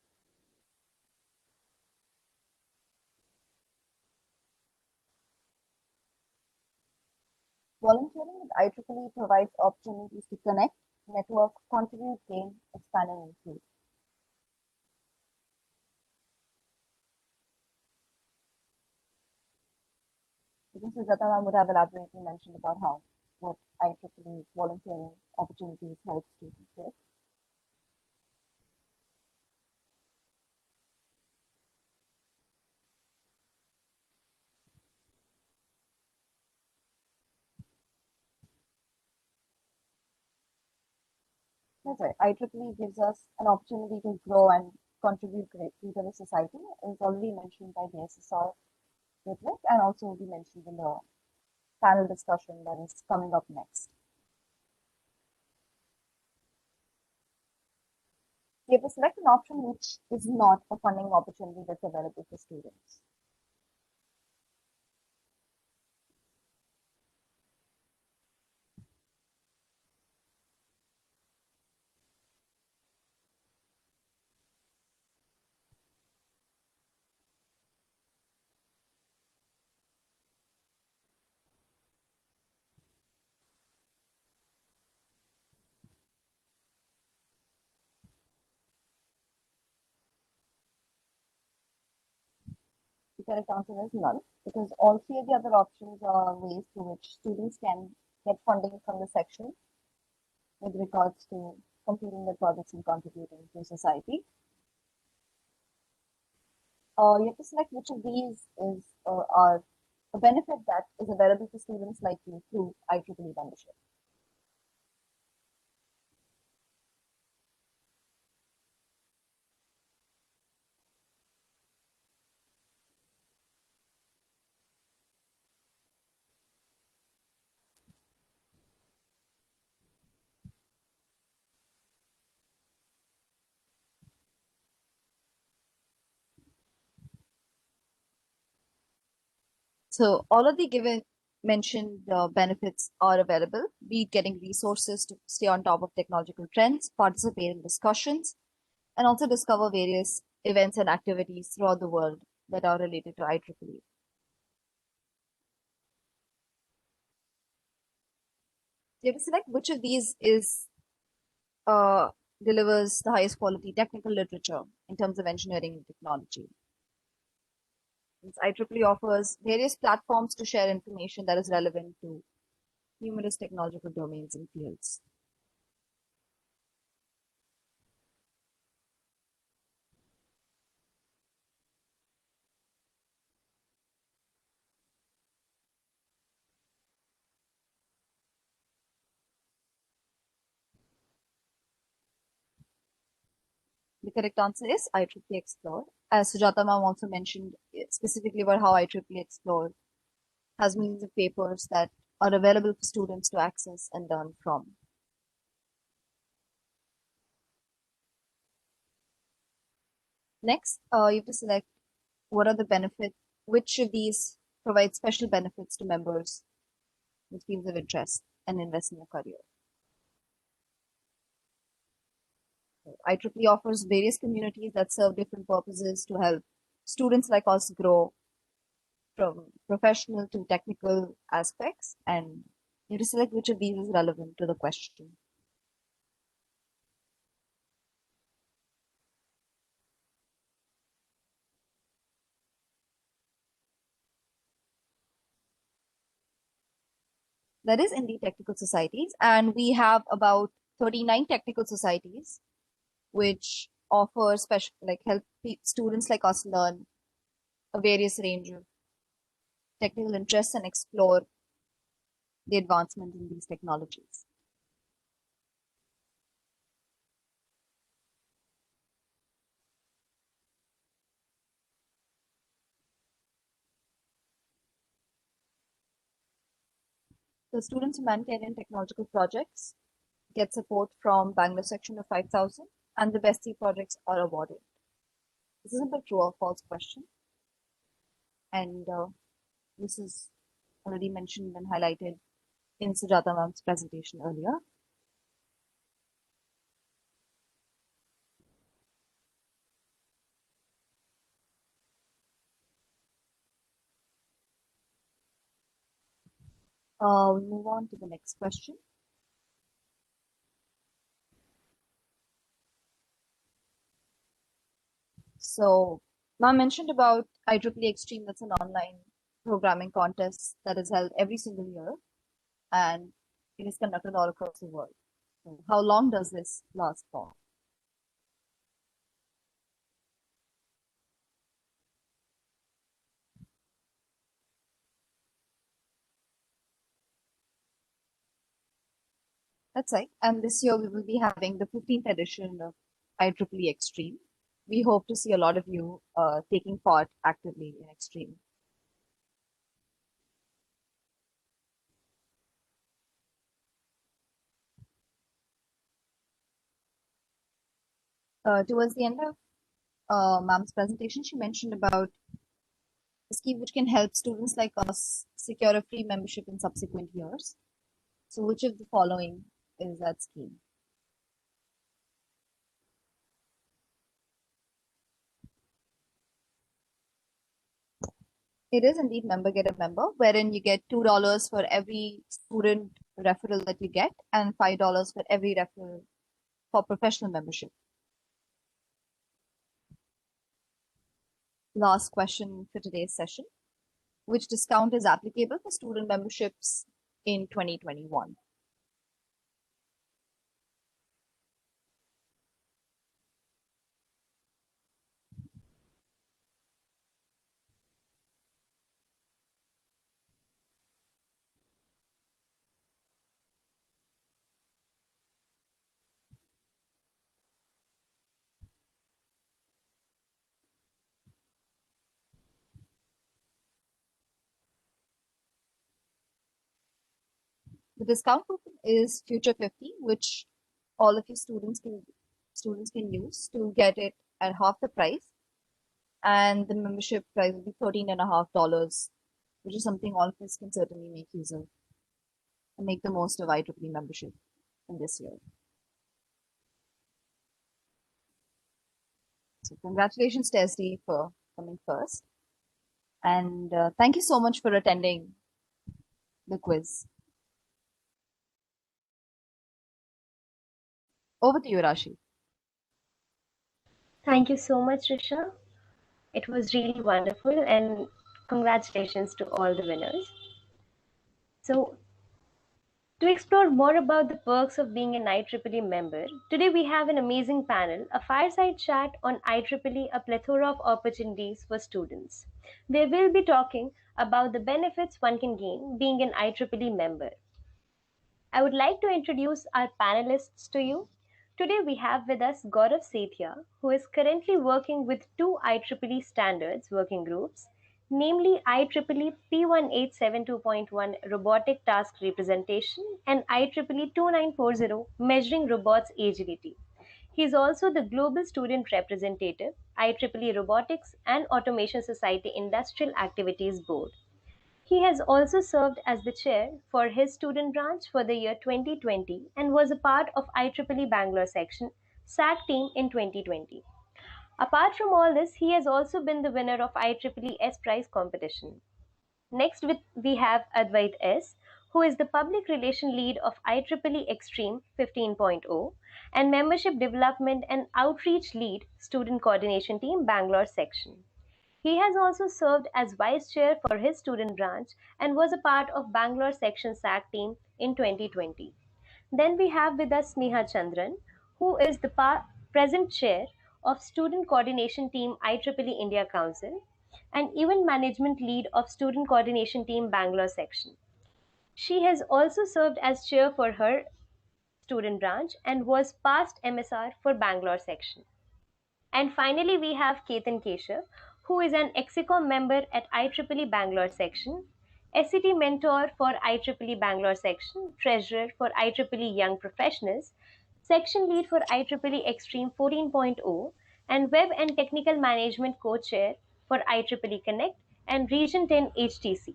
Speaker 5: Volunteering with IEEE provides opportunities to connect, network, contribute, gain, expand, and improve. Mrs. Ratana would have elaborately mentioned about how what IEEE volunteering opportunities help students with. That's right. IEEE gives us an opportunity to grow and contribute greatly to the society. It's already mentioned by the SSR Ritwik and also will be mentioned in the panel discussion that is coming up next. You have to select an option which is not a funding opportunity that's available for students. The correct answer is none, because all three of the other options are ways through which students can get funding from the section with regards to completing their projects and contributing to society. You have to select which of these is are a benefit that is available to students like you through IEEE membership. So all of the given mentioned benefits are available, be it getting resources to stay on top of technological trends, participate in discussions, and also discover various events and activities throughout the world that are related to IEEE. You have to select which of these is delivers the highest quality technical literature in terms of engineering and technology. Since IEEE offers various platforms to share information that is relevant to numerous technological domains and fields. The correct answer is Ieee Explore. As Sujata ma'am also mentioned specifically about how Ieee Explore has millions of papers that are available for students to access and learn from. Next, you have to select what are the benefits, which of these provide special benefits to members with fields of interest and invest in a career. IEEE offers various communities that serve different purposes to help students like us grow from professional to technical aspects, and you have to select which of these is relevant to the question. There is indeed technical societies, and we have about 39 technical societies which offer special, like help students like us learn a various range of technical interests and explore the advancement in these technologies. The students' humanitarian technological projects get support from Bangalore section of 5,000, and the bestie projects are awarded. This isn't a true or false question, and this is already mentioned and highlighted in Sujata ma'am's presentation earlier. We move on to the next question. So, ma'am mentioned about Ieee Extreme. That's an online programming contest that is held every single year, and it is conducted all across the world. So how long does this last for? That's right. And this year we will be having the 15th edition of Ieee Extreme. We hope to see a lot of you taking part actively in Extreme. Towards the end of ma'am's presentation, she mentioned about a scheme which can help students like us secure a free membership in subsequent years. So which of the following is that scheme? It is indeed member get a member, wherein you get $2 for every student referral that you get and $5 for every referral for professional membership. Last question for today's session. Which discount is applicable for student memberships in 2021? The discount coupon is Future 50, which all of you students can use to get it at half the price, and the membership price will be $13.50, which is something all of us can certainly make use of and make the most of Ieee membership in this year. So congratulations to SD for coming first, and thank you so much for attending the quiz. Over to you, Rashi.
Speaker 2: Thank you so much, Risha. It was really wonderful, and congratulations to all the winners. So, to explore more about the perks of being an IEEE member, today we have an amazing panel, a fireside chat on IEEE, a plethora of opportunities for students. They will be talking about the benefits one can gain being an IEEE member. I would like to introduce our panelists to you. Today we have with us Gaurav Sethia, who is currently working with two IEEE standards working groups, namely IEEE P1872.1 Robotic Task Representation and IEEE 2940 Measuring Robots Agility. He is also the Global Student Representative, IEEE Robotics and Automation Society Industrial Activities Board. He has also served as the chair for his student branch for the year 2020 and was a part of IEEE Bangalore section SAC team in 2020. Apart from all this, he has also been the winner of IEEE S Prize competition. Next, we have Advait S, who is the public relation lead of IEEE Extreme 15.0 and membership development and outreach lead student coordination team Bangalore section. He has also served as vice chair for his student branch and was a part of Bangalore section SAC team in 2020. Then we have with us Sneha Chandran, who is the present chair of Student Coordination Team IEEE India Council and event management lead of Student Coordination Team Bangalore section. She has also served as chair for her student branch and was past MSR for Bangalore section. And finally, we have Ketan Keshav, who is an Execom member at IEEE Bangalore section, SCT mentor for IEEE Bangalore section, treasurer for IEEE Young Professionals, section lead for IEEE Extreme 14.0, and web and technical management co-chair for IEEE Connect and Region 10 HTC.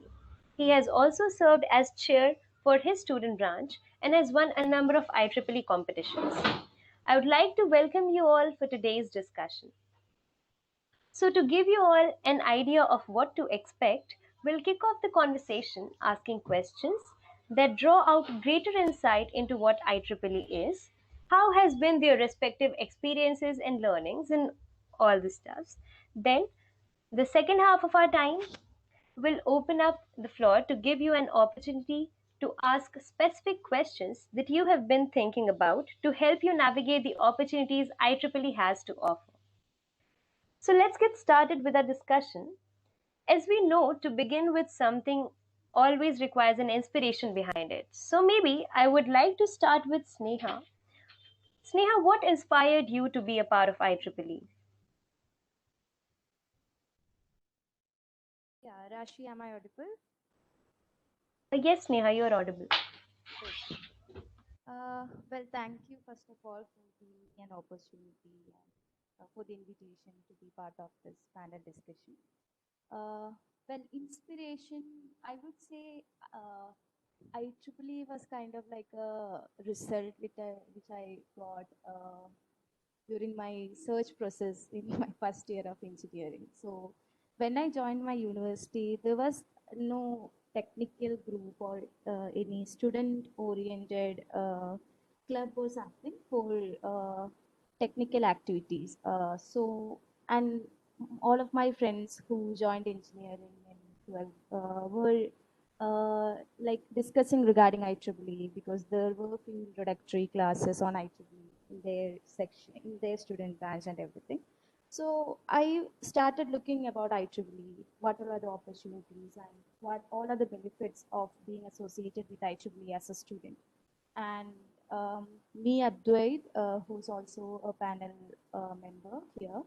Speaker 2: He has also served as chair for his student branch and has won a number of IEEE competitions. I would like to welcome you all for today's discussion. So, to give you all an idea of what to expect, we'll kick off the conversation asking questions that draw out greater insight into what IEEE is, how has been their respective experiences and learnings in all the stuffs. Then, the second half of our time will open up the floor to give you an opportunity to ask specific questions that you have been thinking about to help you navigate the opportunities IEEE has to offer. So let's get started with our discussion. As we know, to begin with something always requires an inspiration behind it. So maybe I would like to start with Sneha. Sneha, what inspired you to be a part of IEEE?
Speaker 6: Yeah, Rashi, am I audible?
Speaker 2: Yes, Sneha, you're audible.
Speaker 6: Well, thank you first of all for giving me an opportunity and for the invitation to be part of this panel discussion. Well, inspiration, I would say IEEE was kind of like a result which I got during my search process in my first year of engineering. So when I joined my university, there was no technical group or any student-oriented club or something for technical activities. And all of my friends who joined engineering in 12 were like discussing regarding IEEE because there were few introductory classes on IEEE in their section, in their student branch and everything. So I started looking about IEEE, what are the opportunities and what all are the benefits of being associated with IEEE as a student. And me, Advait, who's also a panel member here,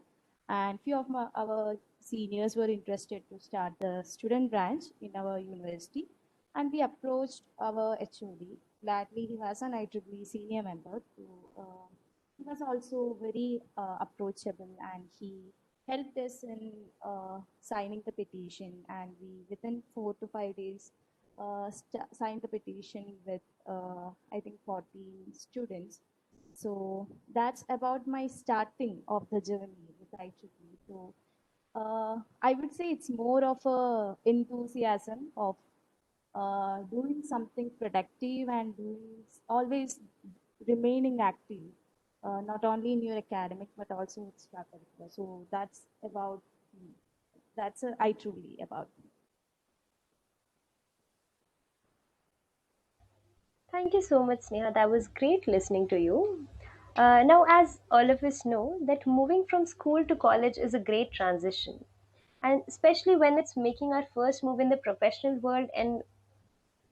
Speaker 6: and few of our seniors were interested to start the student branch in our university. And we approached our HOD. Gladly, he was an IEEE senior member. He was also very approachable, and he helped us in signing the petition. And we, within 4 to 5 days, signed the petition with, I think, 14 students. So that's about my starting of the journey with IEEE. So I would say it's more of a enthusiasm of doing something productive and doing always remaining active, not only in your academic but also extracurricular. So that's about me. That's IEEE about me.
Speaker 2: Thank you so much, Sneha. That was great listening to you. Now, as all of us know, that moving from school to college is a great transition, and especially when it's making our first move in the professional world, and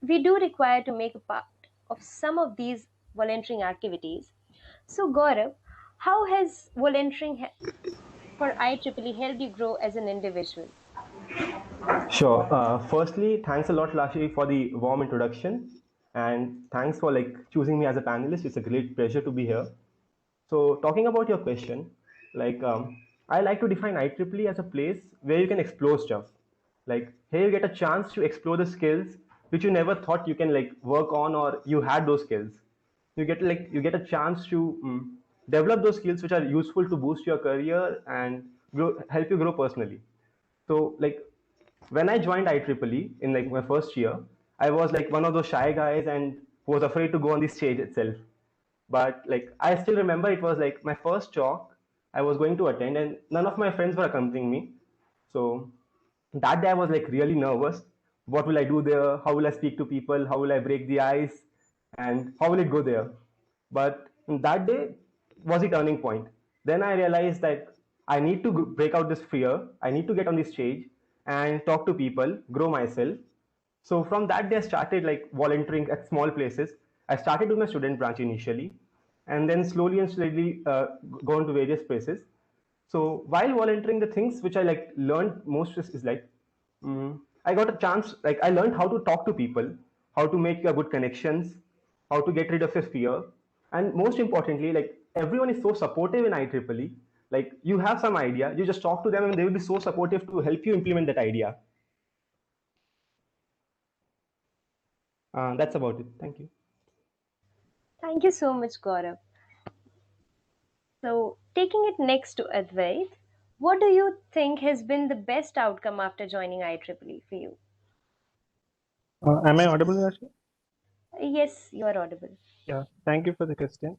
Speaker 2: we do require to make a part of some of these volunteering activities. So, Gaurav, how has volunteering for IEEE helped you grow as an individual?
Speaker 7: Sure. Firstly, thanks a lot, Lashi, for the warm introduction, and thanks for choosing me as a panelist. It's a great pleasure to be here. So, talking about your question, I like to define IEEE as a place where you can explore stuff. Like here, you get a chance to explore the skills which you never thought you can work on, or you had those skills. You get a chance to develop those skills which are useful to boost your career and help you grow personally. So when I joined IEEE in my first year, I was one of those shy guys and who was afraid to go on the stage itself. But I still remember it was my first talk I was going to attend, and none of my friends were accompanying me. So that day I was like really nervous. What will I do there? How will I speak to people? How will I break the ice? And how will it go there? But that day was the turning point. Then I realized that I need to break out this fear. I need to get on the stage and talk to people, grow myself. So from that day, I started like volunteering at small places. I started with my student branch initially, and then slowly and slowly gone to various places. So while volunteering, the things which I like learned most is like I got a chance. Like I learned how to talk to people, how to make good connections, how to get rid of your fear, and most importantly, like everyone is so supportive in IEEE. Like you have some idea, you just talk to them, and they will be so supportive to help you implement that idea. That's about it. Thank you.
Speaker 2: Thank you so much, Gaurav. So, taking it next to Advait, what do you think has been the best outcome after joining IEEE for you?
Speaker 8: Am I audible, Rashi?
Speaker 2: Yes, you are audible.
Speaker 8: Yeah, thank you for the question.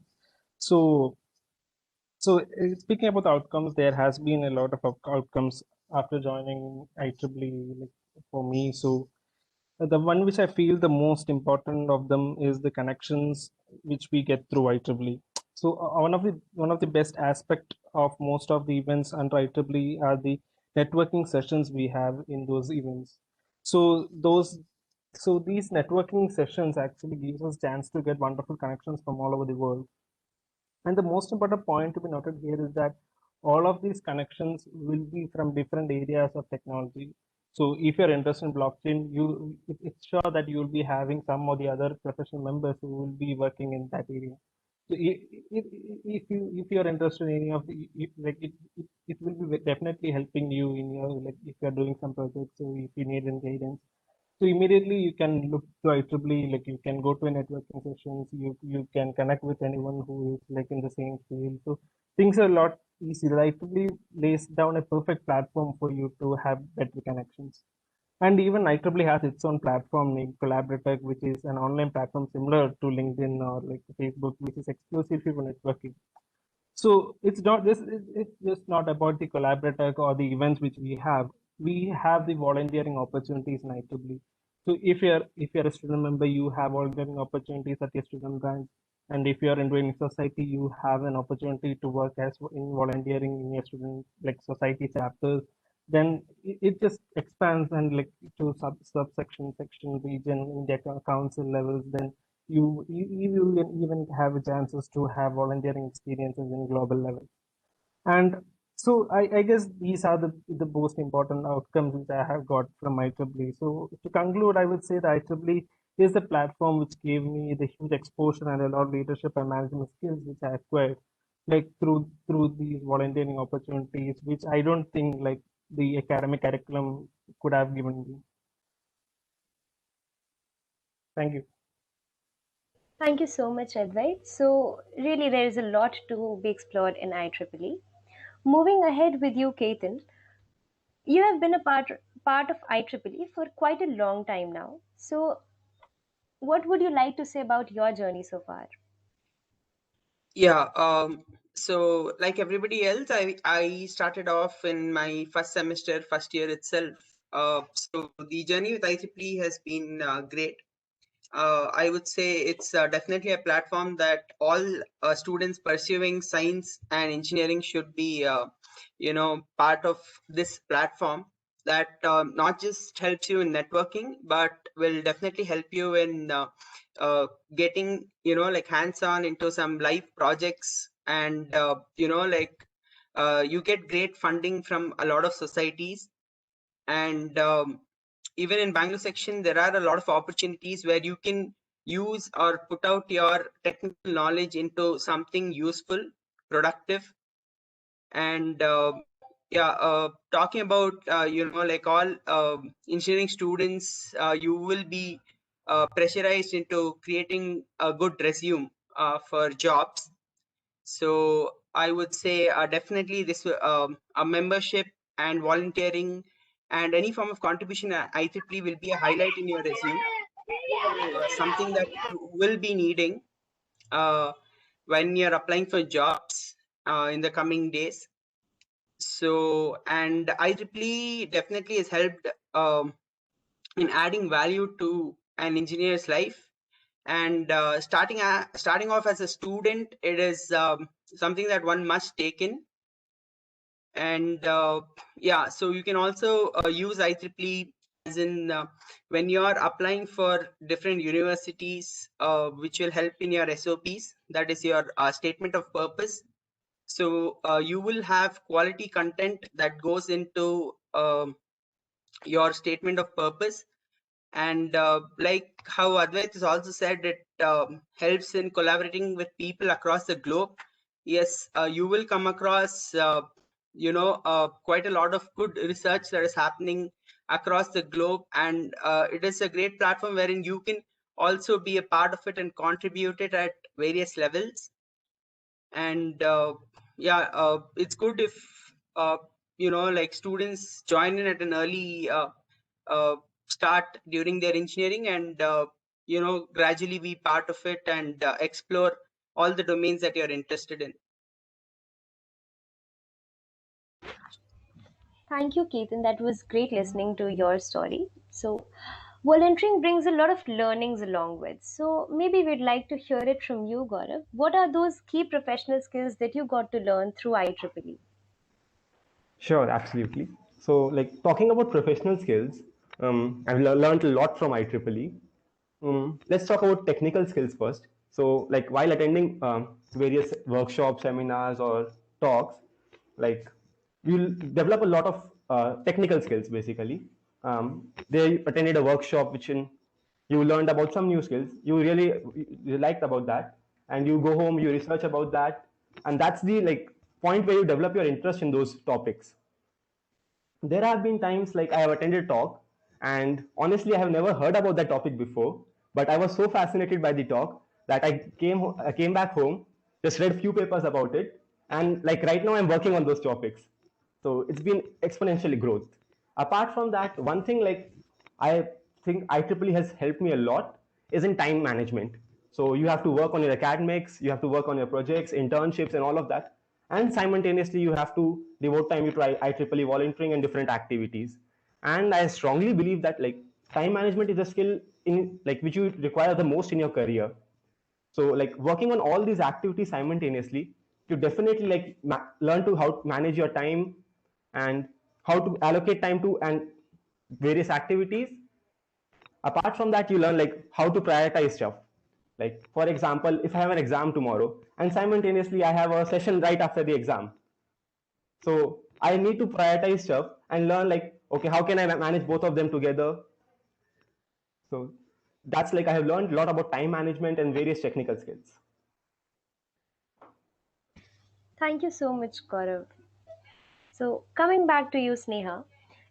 Speaker 8: So speaking about the outcomes, there has been a lot of outcomes after joining IEEE, like for me. So the one which I feel the most important of them is the connections which we get through IEEE. So one of the best aspect of most of the events under IEEE are the networking sessions we have in those events. So these networking sessions actually gives us chance to get wonderful connections from all over the world. And the most important point to be noted here is that all of these connections will be from different areas of technology. So if you're interested in blockchain, it's sure that you will be having some or the other professional members who will be working in that area. So if you're interested in any of the it will be definitely helping you in your like if you're doing some projects. So if you need any guidance, so immediately you can look to IEEE, like you can go to a networking sessions, you can connect with anyone who is like in the same field. So things are a lot easier. IEEE lays down a perfect platform for you to have better connections. And even IEEE has its own platform named Collaborative, which is an online platform similar to LinkedIn or like Facebook, which is exclusively for networking. So it's just not about the collaborative or the events which we have. We have the volunteering opportunities in IEEE. So if you're a student member, you have volunteering opportunities at your student branch. And if you're into any society, you have an opportunity to work as in volunteering in your student like society chapters. Then it just expands and like to subsection, section, region, India council levels. Then you will even have chances to have volunteering experiences in global level. And so I guess these are the most important outcomes which I have got from IEEE. So to conclude, I would say that IEEE is the platform which gave me the huge exposure and a lot of leadership and management skills which I acquired like through these volunteering opportunities, which I don't think like the academic curriculum could have given me. Thank you.
Speaker 2: Thank you so much, Advait. So, really, there is a lot to be explored in IEEE. Moving ahead with you, Ketan, you have been a part of IEEE for quite a long time now. So, what would you like to say about your journey so far?
Speaker 4: Yeah, so like everybody else, I started off in my first semester, first year itself. So the journey with IEEE has been great. I would say it's definitely a platform that all students pursuing science and engineering should be, part of this platform that not just helps you in networking, but will definitely help you in getting, like hands-on into some live projects and, you get great funding from a lot of societies. And even in Bangalore section, there are a lot of opportunities where you can use or put out your technical knowledge into something useful, productive. And talking about, like all engineering students, you will be pressurized into creating a good resume for jobs. So I would say definitely this a membership and volunteering and any form of contribution at IEEE will be a highlight in your resume. So something that you will be needing when you're applying for jobs in the coming days. So, and IEEE definitely has helped in adding value to an engineer's life. And starting off as a student, it is something that one must take in. And yeah, so you can also use IEEE as in when you are applying for different universities, which will help in your SOPs, that is your statement of purpose. So you will have quality content that goes into your statement of purpose. And like how Advait has also said, it helps in collaborating with people across the globe. Yes, you will come across quite a lot of good research that is happening across the globe, and it is a great platform wherein you can also be a part of it and contribute it at various levels. And yeah, it's good if like students join in at an early uh, start during their engineering, and gradually be part of it and explore all the domains that you're interested in.
Speaker 2: Thank you, Ketan. That was great listening to your story. So, volunteering brings a lot of learnings along with. So, maybe we'd like to hear it from you, Gaurav. What are those key professional skills that you got to learn through IEEE?
Speaker 7: Sure, absolutely. So, like talking about professional skills, I've learned a lot from IEEE. Let's talk about technical skills first. So, like while attending various workshops, seminars, or talks, like you'll develop a lot of technical skills basically. They attended a workshop which in you learned about some new skills you liked about that, and you go home, you research about that, and that's the like point where you develop your interest in those topics. There have been times like I have attended talk, and honestly I have never heard about that topic before, but I was so fascinated by the talk that I came back home, just read few papers about it, and like right now I'm working on those topics. So it's been exponentially growth. Apart from that, one thing like I think IEEE has helped me a lot is in time management. So you have to work on your academics, you have to work on your projects, internships, and all of that, and simultaneously you have to devote time to IEEE volunteering and different activities. And I strongly believe that like time management is a skill in like which you require the most in your career. So like working on all these activities simultaneously, you definitely like learn to how to manage your time and how to allocate time to and various activities. Apart from that, you learn like how to prioritize stuff. Like for example, if I have an exam tomorrow and simultaneously I have a session right after the exam, so I need to prioritize stuff and learn like, okay, how can I manage both of them together. So that's like I have learned a lot about time management and various technical skills.
Speaker 2: Thank you so much, Gaurav. So, coming back to you, Sneha,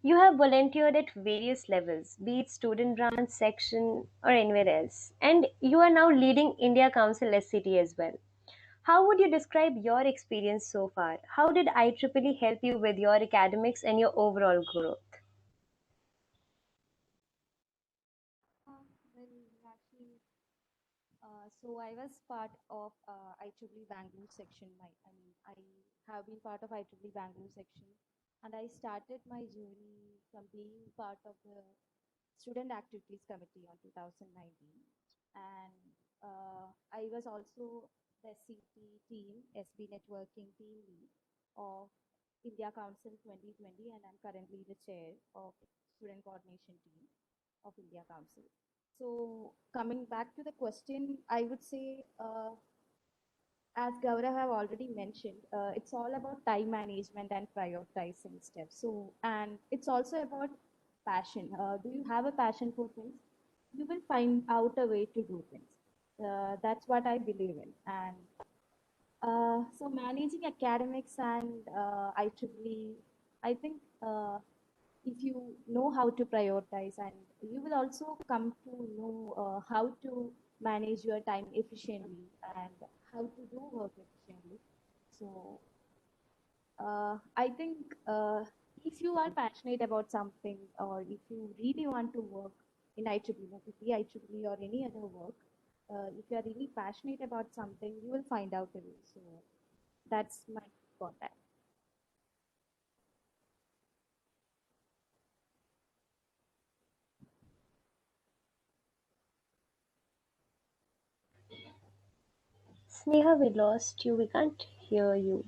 Speaker 2: you have volunteered at various levels, be it student branch, section, or anywhere else, and you are now leading India Council SCT as well. How would you describe your experience so far? How did IEEE help you with your academics and your overall growth?
Speaker 6: Well, actually, so I was part of IEEE Bangalore section. I have been part of IEEE Bangalore section, and I started my journey from being part of the Student Activities Committee on 2019, and I was also the SCT team, SB Networking team lead of India Council 2020, and I'm currently the chair of Student Coordination team of India Council. So coming back to the question, I would say, as Gaurav have already mentioned, it's all about time management and prioritizing steps. So, and it's also about passion. Do you have a passion for things? You will find out a way to do things. That's what I believe in. And so managing academics and IEEE, I think if you know how to prioritize, and you will also come to know how to manage your time efficiently and how to do work efficiently. So I think if you are passionate about something, or if you really want to work in IEEE, let it be IEEE or any other work, if you are really passionate about something, you will find out a way. So that's my thought.
Speaker 2: Sneha, we lost you. We can't hear you.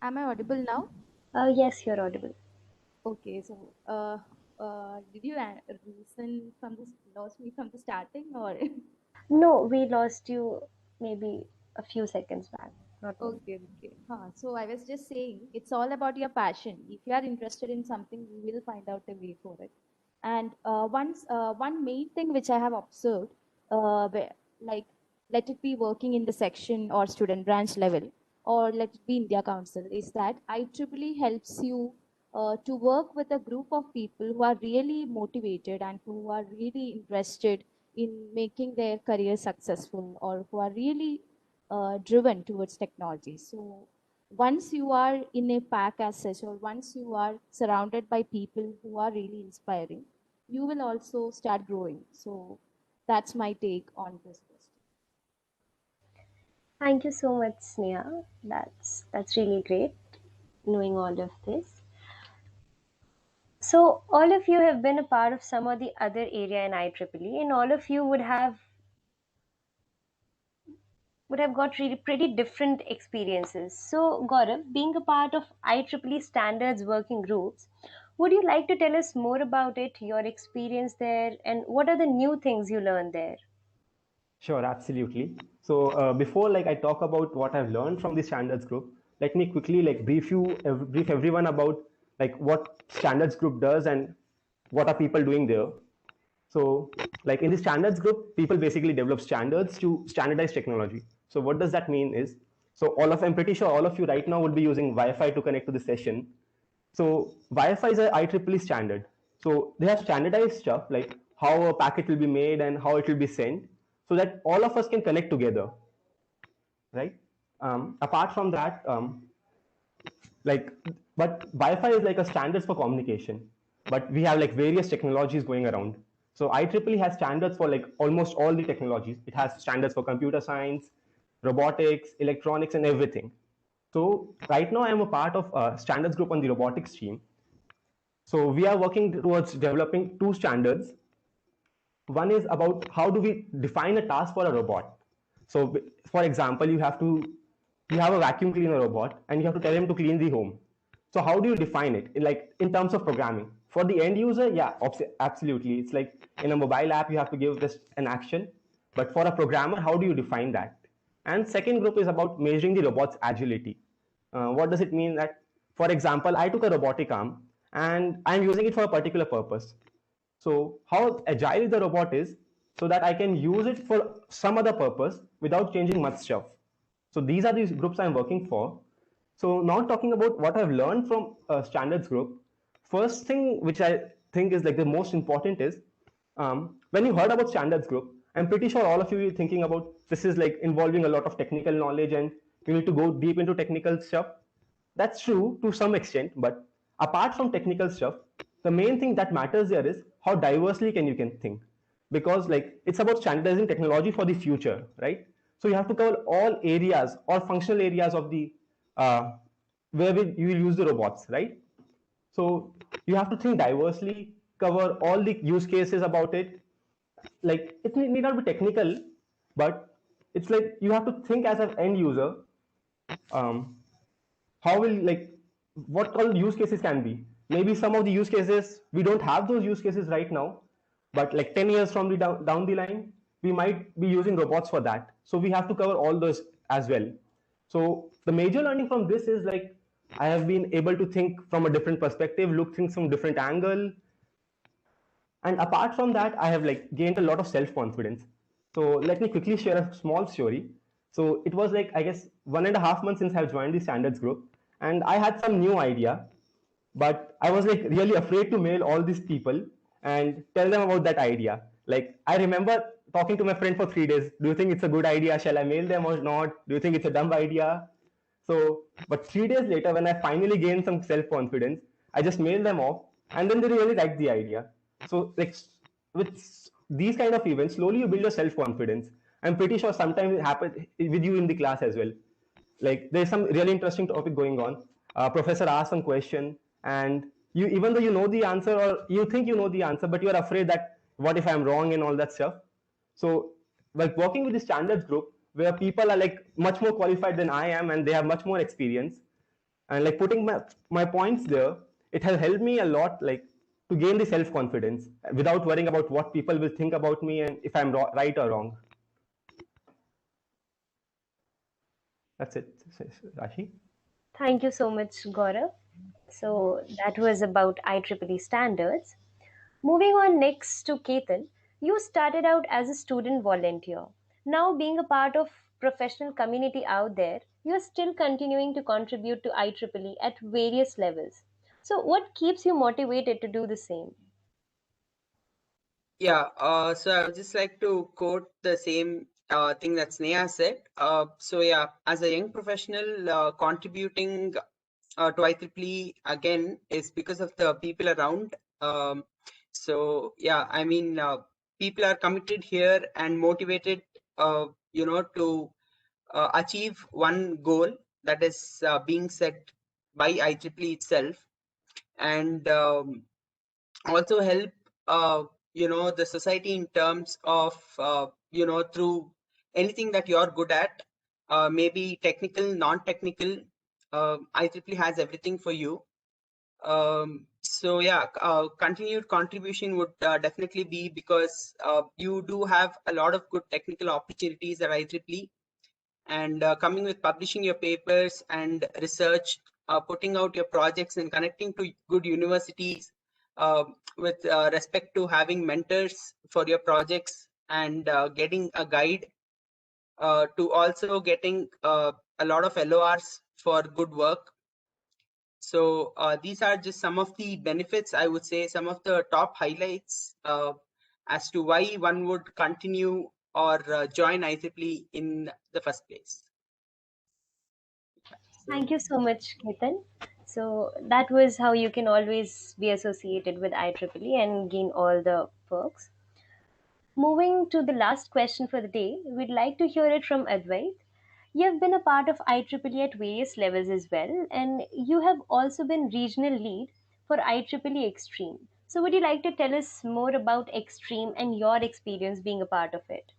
Speaker 6: Am I audible now?
Speaker 2: Yes, you're audible.
Speaker 6: Okay, so did you listen from this, lost me from the starting or?
Speaker 2: No, we lost you maybe a few seconds back. Not more.
Speaker 6: Okay, okay. So I was just saying, it's all about your passion. If you are interested in something, you will find out a way for it. And one main thing which I have observed, like let it be working in the section or student branch level, or let it be India Council, is that IEEE helps you to work with a group of people who are really motivated and who are really interested in making their career successful, or who are really driven towards technology. So once you are in a pack as such, or once you are surrounded by people who are really inspiring, you will also start growing. So that's my take on this question.
Speaker 2: Thank you so much, Sneha. That's really great knowing all of this. So all of you have been a part of some or the other area in IEEE, and all of you would have got really pretty different experiences. So Gaurav, being a part of IEEE standards working groups, would you like to tell us more about it, your experience there, and what are the new things you learned there?
Speaker 7: Sure, absolutely. So before I talk about what I've learned from the standards group, let me quickly brief everyone about what standards group does and what are people doing there. So in the standards group, people basically develop standards to standardize technology. So what does that mean is, so I'm pretty sure all of you right now would be using Wi-Fi to connect to the session. So Wi-Fi is a IEEE standard. So they have standardized stuff like how a packet will be made and how it will be sent, so that all of us can connect together, right? Apart from that, but Wi-Fi is like a standards for communication, but we have various technologies going around. So IEEE has standards for almost all the technologies. It has standards for computer science, robotics, electronics, and everything. So right now I'm a part of a standards group on the robotics team. So we are working towards developing two standards. One is about how do we define a task for a robot. So for example, you have a vacuum cleaner robot and you have to tell him to clean the home. So how do you define it in terms of programming? For the end user, yeah, absolutely. It's like in a mobile app, you have to give this an action. But for a programmer, how do you define that? And second group is about measuring the robot's agility. What does it mean that, for example, I took a robotic arm and I'm using it for a particular purpose. So how agile the robot is, so that I can use it for some other purpose without changing much stuff. So these are these groups I'm working for. So now talking about what I've learned from a standards group, first thing which I think is the most important is, when you heard about standards group, I'm pretty sure all of you are thinking about this is involving a lot of technical knowledge and you need to go deep into technical stuff. That's true to some extent, but apart from technical stuff, the main thing that matters there is how diversely you can think, because it's about standardizing technology for the future, right? So you have to cover all areas or functional areas of the where you will use the robots, right? So you have to think diversely, cover all the use cases about it. It need not be technical, but it's you have to think as an end user. How will what all use cases can be? Maybe some of the use cases we don't have those use cases right now, but 10 years from the down the line, we might be using robots for that. So we have to cover all those as well. So the major learning from this is I have been able to think from a different perspective, look things from different angle, and apart from that, I have gained a lot of self-confidence. So let me quickly share a small story. So it was I guess 1.5 months since I've joined the standards group, and I had some new idea, but I was really afraid to mail all these people and tell them about that idea. I remember talking to my friend for 3 days. Do you think it's a good idea? Shall I mail them or not? Do you think it's a dumb idea? So, but 3 days later, when I finally gained some self-confidence, I just mailed them off, and then they really liked the idea. So, with these kind of events, slowly you build your self-confidence. I'm pretty sure sometimes it happens with you in the class as well. There's some really interesting topic going on. Professor asks some question, and you, even though you know the answer or you think you know the answer, but you are afraid that what if I'm wrong and all that stuff. So like working with the standards group where people are like much more qualified than I am and they have much more experience, and like putting my points there, it has helped me a lot, like to gain the self-confidence without worrying about what people will think about me and if I'm right or wrong. That's it, Rashi.
Speaker 2: Thank you so much, Gaurav. So that was about IEEE standards. Moving on next to Ketan, you started out as a student volunteer. Now being a part of professional community out there, you are still continuing to contribute to IEEE at various levels. So what keeps you motivated to do the same?
Speaker 4: Yeah, so I would just like to quote the same thing that Sneha said. So yeah, as a young professional contributing to IEEE again is because of the people around. So yeah, I mean, people are committed here and motivated, to achieve one goal that is being set by IEEE itself, and also help the society in terms of through anything that you're good at, maybe technical, non-technical. IEEE has everything for you. So yeah, continued contribution would definitely be because you do have a lot of good technical opportunities at IEEE, and coming with publishing your papers and research, putting out your projects and connecting to good universities, uh, with respect to having mentors for your projects, and getting a guide, to also getting a lot of LORs for good work. So these are just some of the benefits, I would say, some of the top highlights as to why one would continue or join IEEE in the first place.
Speaker 2: Thank you so much, Ketan. So that was how you can always be associated with IEEE and gain all the perks. Moving to the last question for the day, we'd like to hear it from Advait. You have been a part of IEEE at various levels as well, and you have also been regional lead for IEEE Extreme. So would you like to tell us more about Extreme and your experience being a part of it?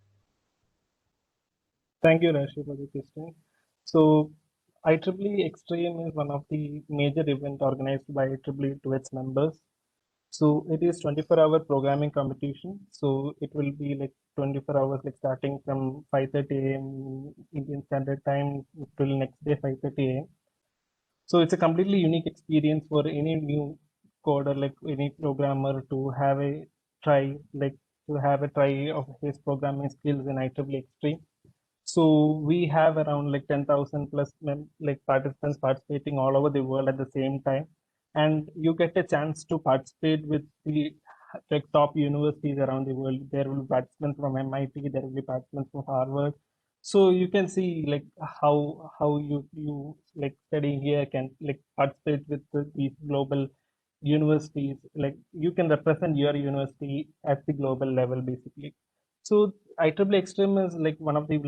Speaker 8: Thank you, Rashi, for the question. So, IEEE Extreme is one of the major event organized by IEEE to its members. So it is 24-hour programming competition. So it will be like 24 hours, like starting from 5:30 a.m. Indian Standard Time till next day 5:30 a.m. So it's a completely unique experience for any new coder, like any programmer, to have a try, like to have a try of his programming skills in IEEE Extreme. So we have around like 10,000 plus like participants participating all over the world at the same time, and you get a chance to participate with the like top universities around the world. There will be participants from MIT, there will be participants from Harvard. So you can see like how you like studying here can like participate with these global universities. Like you can represent your university at the global level basically. So IEEE Extreme is like one of the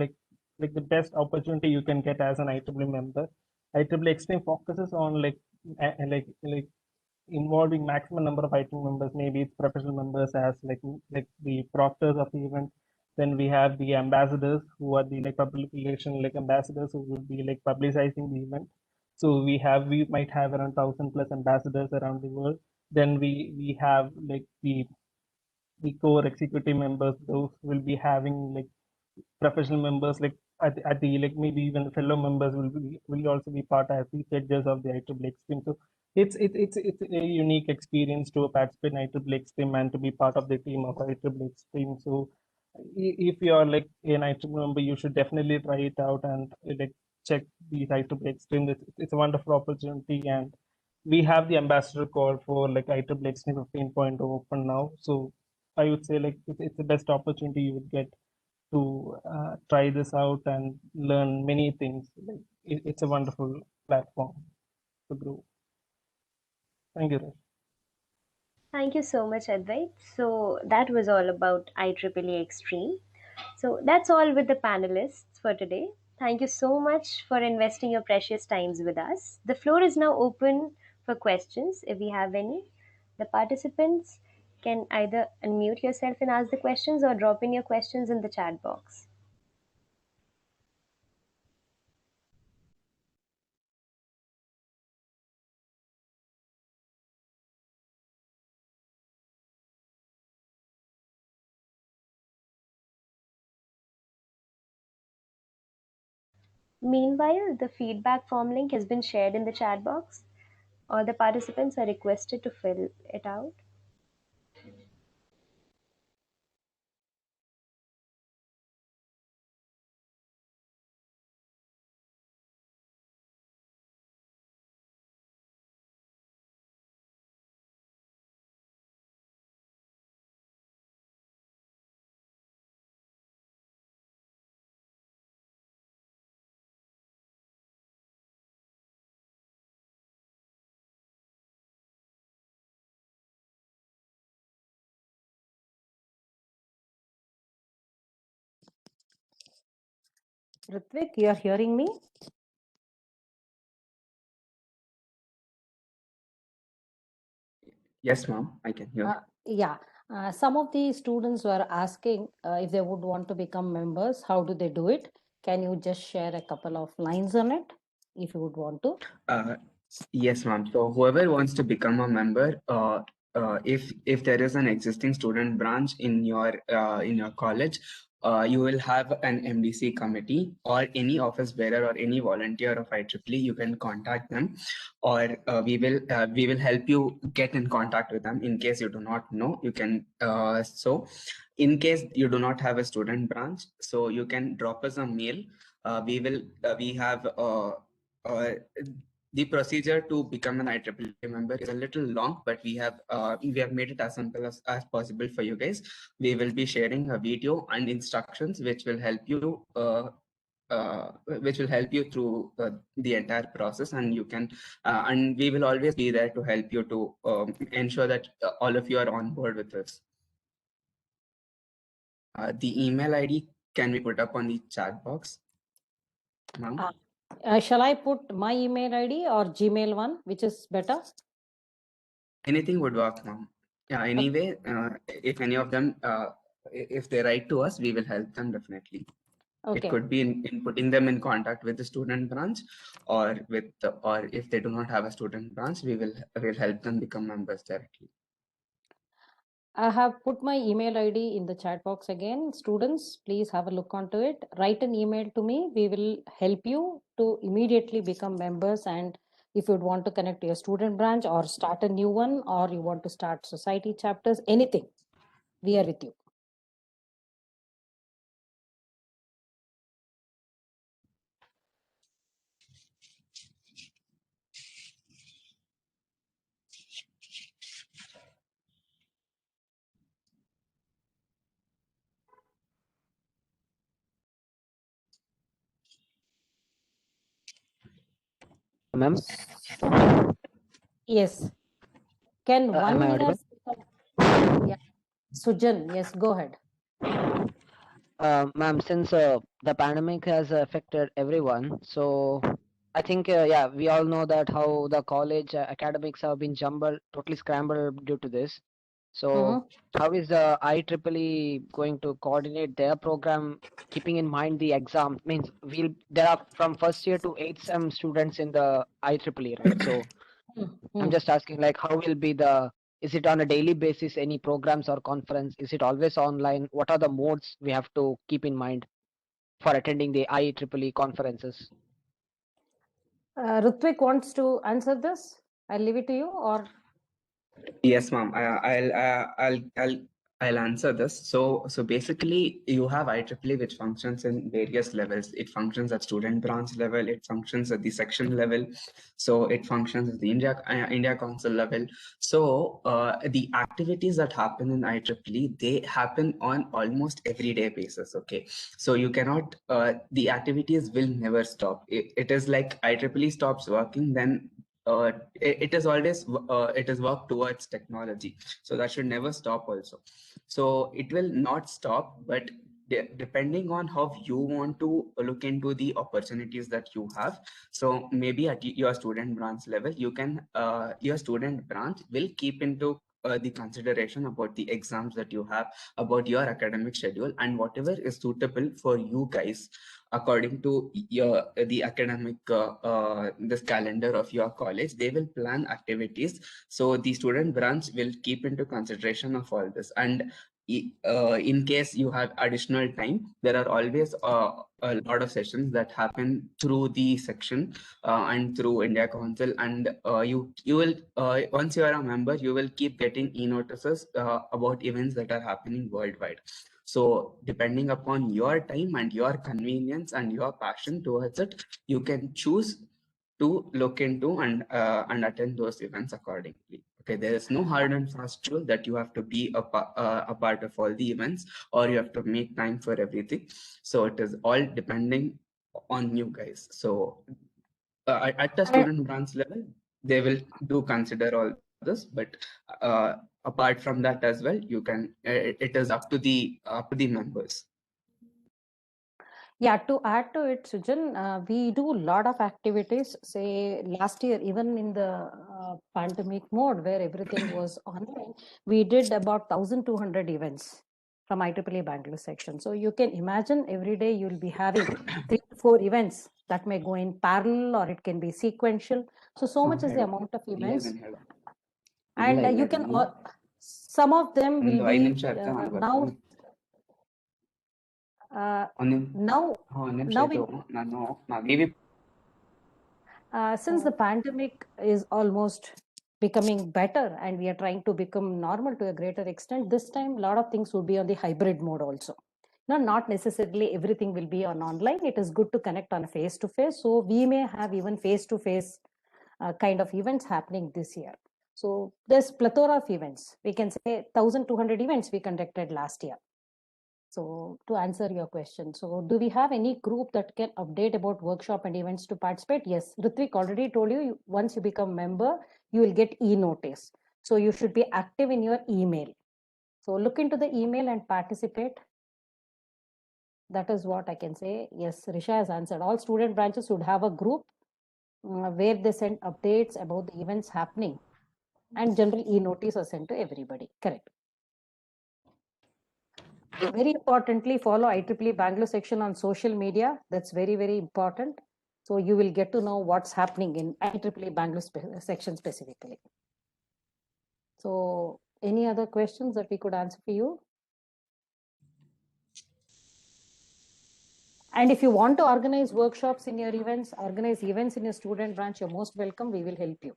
Speaker 8: like the best opportunity you can get as an IEEE member. IEEE Extreme focuses on like involving maximum number of IEEE members. Maybe it's professional members as like the proctors of the event. Then we have the ambassadors who are the like public relation like ambassadors who will be like publicizing the event. So we might have around 1,000 plus ambassadors around the world. Then we have like the core executive members, those will be having like professional members like at the like maybe even fellow members will also be part as the judges of the IEEE Extreme. So it's a unique experience to participate in IEEE Extreme and to be part of the team of IEEE Extreme. So if you are like an IEEE member, you should definitely try it out and like check these IEEE Extreme. It's a wonderful opportunity, and we have the ambassador call for like IEEE Extreme 15.0 open now. So I would say like it's the best opportunity you would get to try this out and learn many things. Like, it's a wonderful platform to grow. Thank you, Rash.
Speaker 2: Thank you so much, Advait. So that was all about IEEE Extreme. So that's all with the panelists for today. Thank you so much for investing your precious times with us. The floor is now open for questions if we have any. The participants can either unmute yourself and ask the questions or drop in your questions in the chat box. Meanwhile, the feedback form link has been shared in the chat box. All the participants are requested to fill it out.
Speaker 1: Ritvik, you are hearing me?
Speaker 4: Yes, ma'am, I can hear.
Speaker 1: Yeah. Some of the students were asking if they would want to become members, how do they do it? Can you just share a couple of lines on it if you would want to?
Speaker 4: Yes, ma'am. So whoever wants to become a member, if there is an existing student branch in your college, you will have an MDC committee or any office bearer or any volunteer of IEEE. You can contact them, or we will help you get in contact with them. In case you do not know, you can so in case you do not have a student branch, so you can drop us a mail. We have the procedure to become an IEEE member is a little long, but we have made it as simple as possible for you guys. We will be sharing a video and instructions which will help you through the entire process, and you can and we will always be there to help you to ensure that all of you are on board with this. The email ID can be put up on the chat box, ma'am.
Speaker 1: Shall I put my email ID or Gmail one, which is better?
Speaker 4: Anything would work, ma'am. Yeah, anyway, if any of them, if they write to us, we will help them definitely.
Speaker 1: Okay.
Speaker 4: It could be in putting them in contact with the student branch, or or if they do not have a student branch, we will help them become members directly.
Speaker 1: I have put my email ID in the chat box again. Students, please have a look onto it. Write an email to me. We will help you to immediately become members. And if you'd want to connect to your student branch or start a new one, or you want to start society chapters, anything, we are with you.
Speaker 9: Ma'am?
Speaker 1: Yes. Can
Speaker 9: Am I
Speaker 1: one year?
Speaker 9: audible?
Speaker 1: Yeah. Sujan, yes, go ahead.
Speaker 9: Ma'am, since the pandemic has affected everyone, so I think, yeah, we all know that how the college academics have been jumbled, totally scrambled due to this. So how is the IEEE going to coordinate their program, keeping in mind the exam? Means there are from first year to 8th sem students in the IEEE, right? So I'm just asking, like, how will be is it on a daily basis, any programs or conference? Is it always online? What are the modes we have to keep in mind for attending the IEEE conferences?
Speaker 1: Ritvik wants to answer this. I'll leave it to you, or?
Speaker 4: Yes, ma'am. I'll answer this. So basically, you have IEEE, which functions in various levels. It functions at student branch level. It functions at the section level. So it functions at the India Council level. So the activities that happen in IEEE, they happen on almost everyday basis. Okay, so you cannot. The activities will never stop. It is like IEEE stops working, then it is always it is work towards technology, so that should never stop also. So it will not stop, but depending on how you want to look into the opportunities that you have, so maybe at your student branch level, you can your student branch will keep into the consideration about the exams that you have, about your academic schedule, and whatever is suitable for you guys according to the academic this calendar of your college. They will plan activities, so the student branch will keep into consideration of all this. And in case you have additional time, there are always a lot of sessions that happen through the section and through India Council, and you will once you are a member, you will keep getting e-notices about events that are happening worldwide. So depending upon your time and your convenience and your passion towards it, you can choose to look into and attend those events accordingly. Okay, there is no hard and fast rule that you have to be a part of all the events, or you have to make time for everything. So it is all depending on you guys. So at the student branch level, they will do consider all this, but apart from that as well, you can it is up to the members.
Speaker 1: Yeah, to add to it, Sujan, we do a lot of activities. Say last year, even in the pandemic mode where everything was online, we did about 1,200 events from IEEE Bangalore section. So you can imagine every day you'll be having 3 to 4 events that may go in parallel or it can be sequential. So much is the amount of events. And you can, some of them will be now. Since the pandemic is almost becoming better and we are trying to become normal to a greater extent, this time a lot of things will be on the hybrid mode also. Now, not necessarily everything will be on online. It is good to connect on a face-to-face. So we may have even face-to-face kind of events happening this year. So there's plethora of events. We can say 1,200 events we conducted last year. So to answer your question, so do we have any group that can update about workshop and events to participate? Yes, Ritvik already told you, once you become member, you will get e-notice. So you should be active in your email. So look into the email and participate. That is what I can say. Yes, Risha has answered. All student branches would have a group where they send updates about the events happening, and general e-notice are sent to everybody. Correct. Very importantly, follow IEEE Bangalore section on social media. That's very, very important. So you will get to know what's happening in IEEE Bangalore section specifically. So any other questions that we could answer for you? And if you want to organize workshops in your events, organize events in your student branch, you're most welcome. We will help you.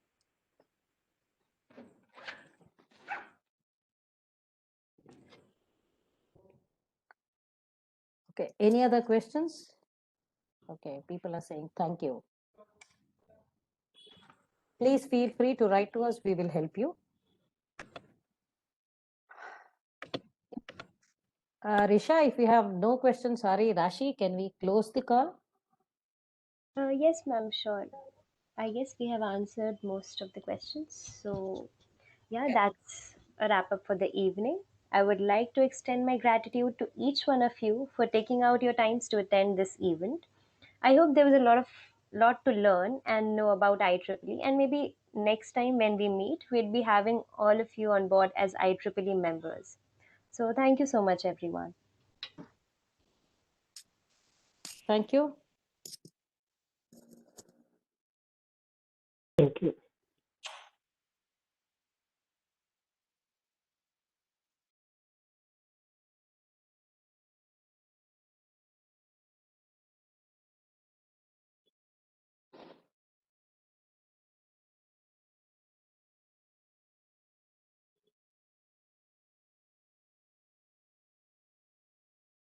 Speaker 1: Okay, any other questions? Okay, people are saying thank you. Please feel free to write to us. We will help you. Risha, if you have no questions, sorry, Rashi, can we close the call?
Speaker 2: Yes, ma'am, sure. I guess we have answered most of the questions. So, yeah, that's a wrap up for the evening. I would like to extend my gratitude to each one of you for taking out your times to attend this event. I hope there was a lot to learn and know about IEEE, and maybe next time when we meet, we'll be having all of you on board as IEEE members. So thank you so much, everyone.
Speaker 1: Thank you.
Speaker 8: Thank you.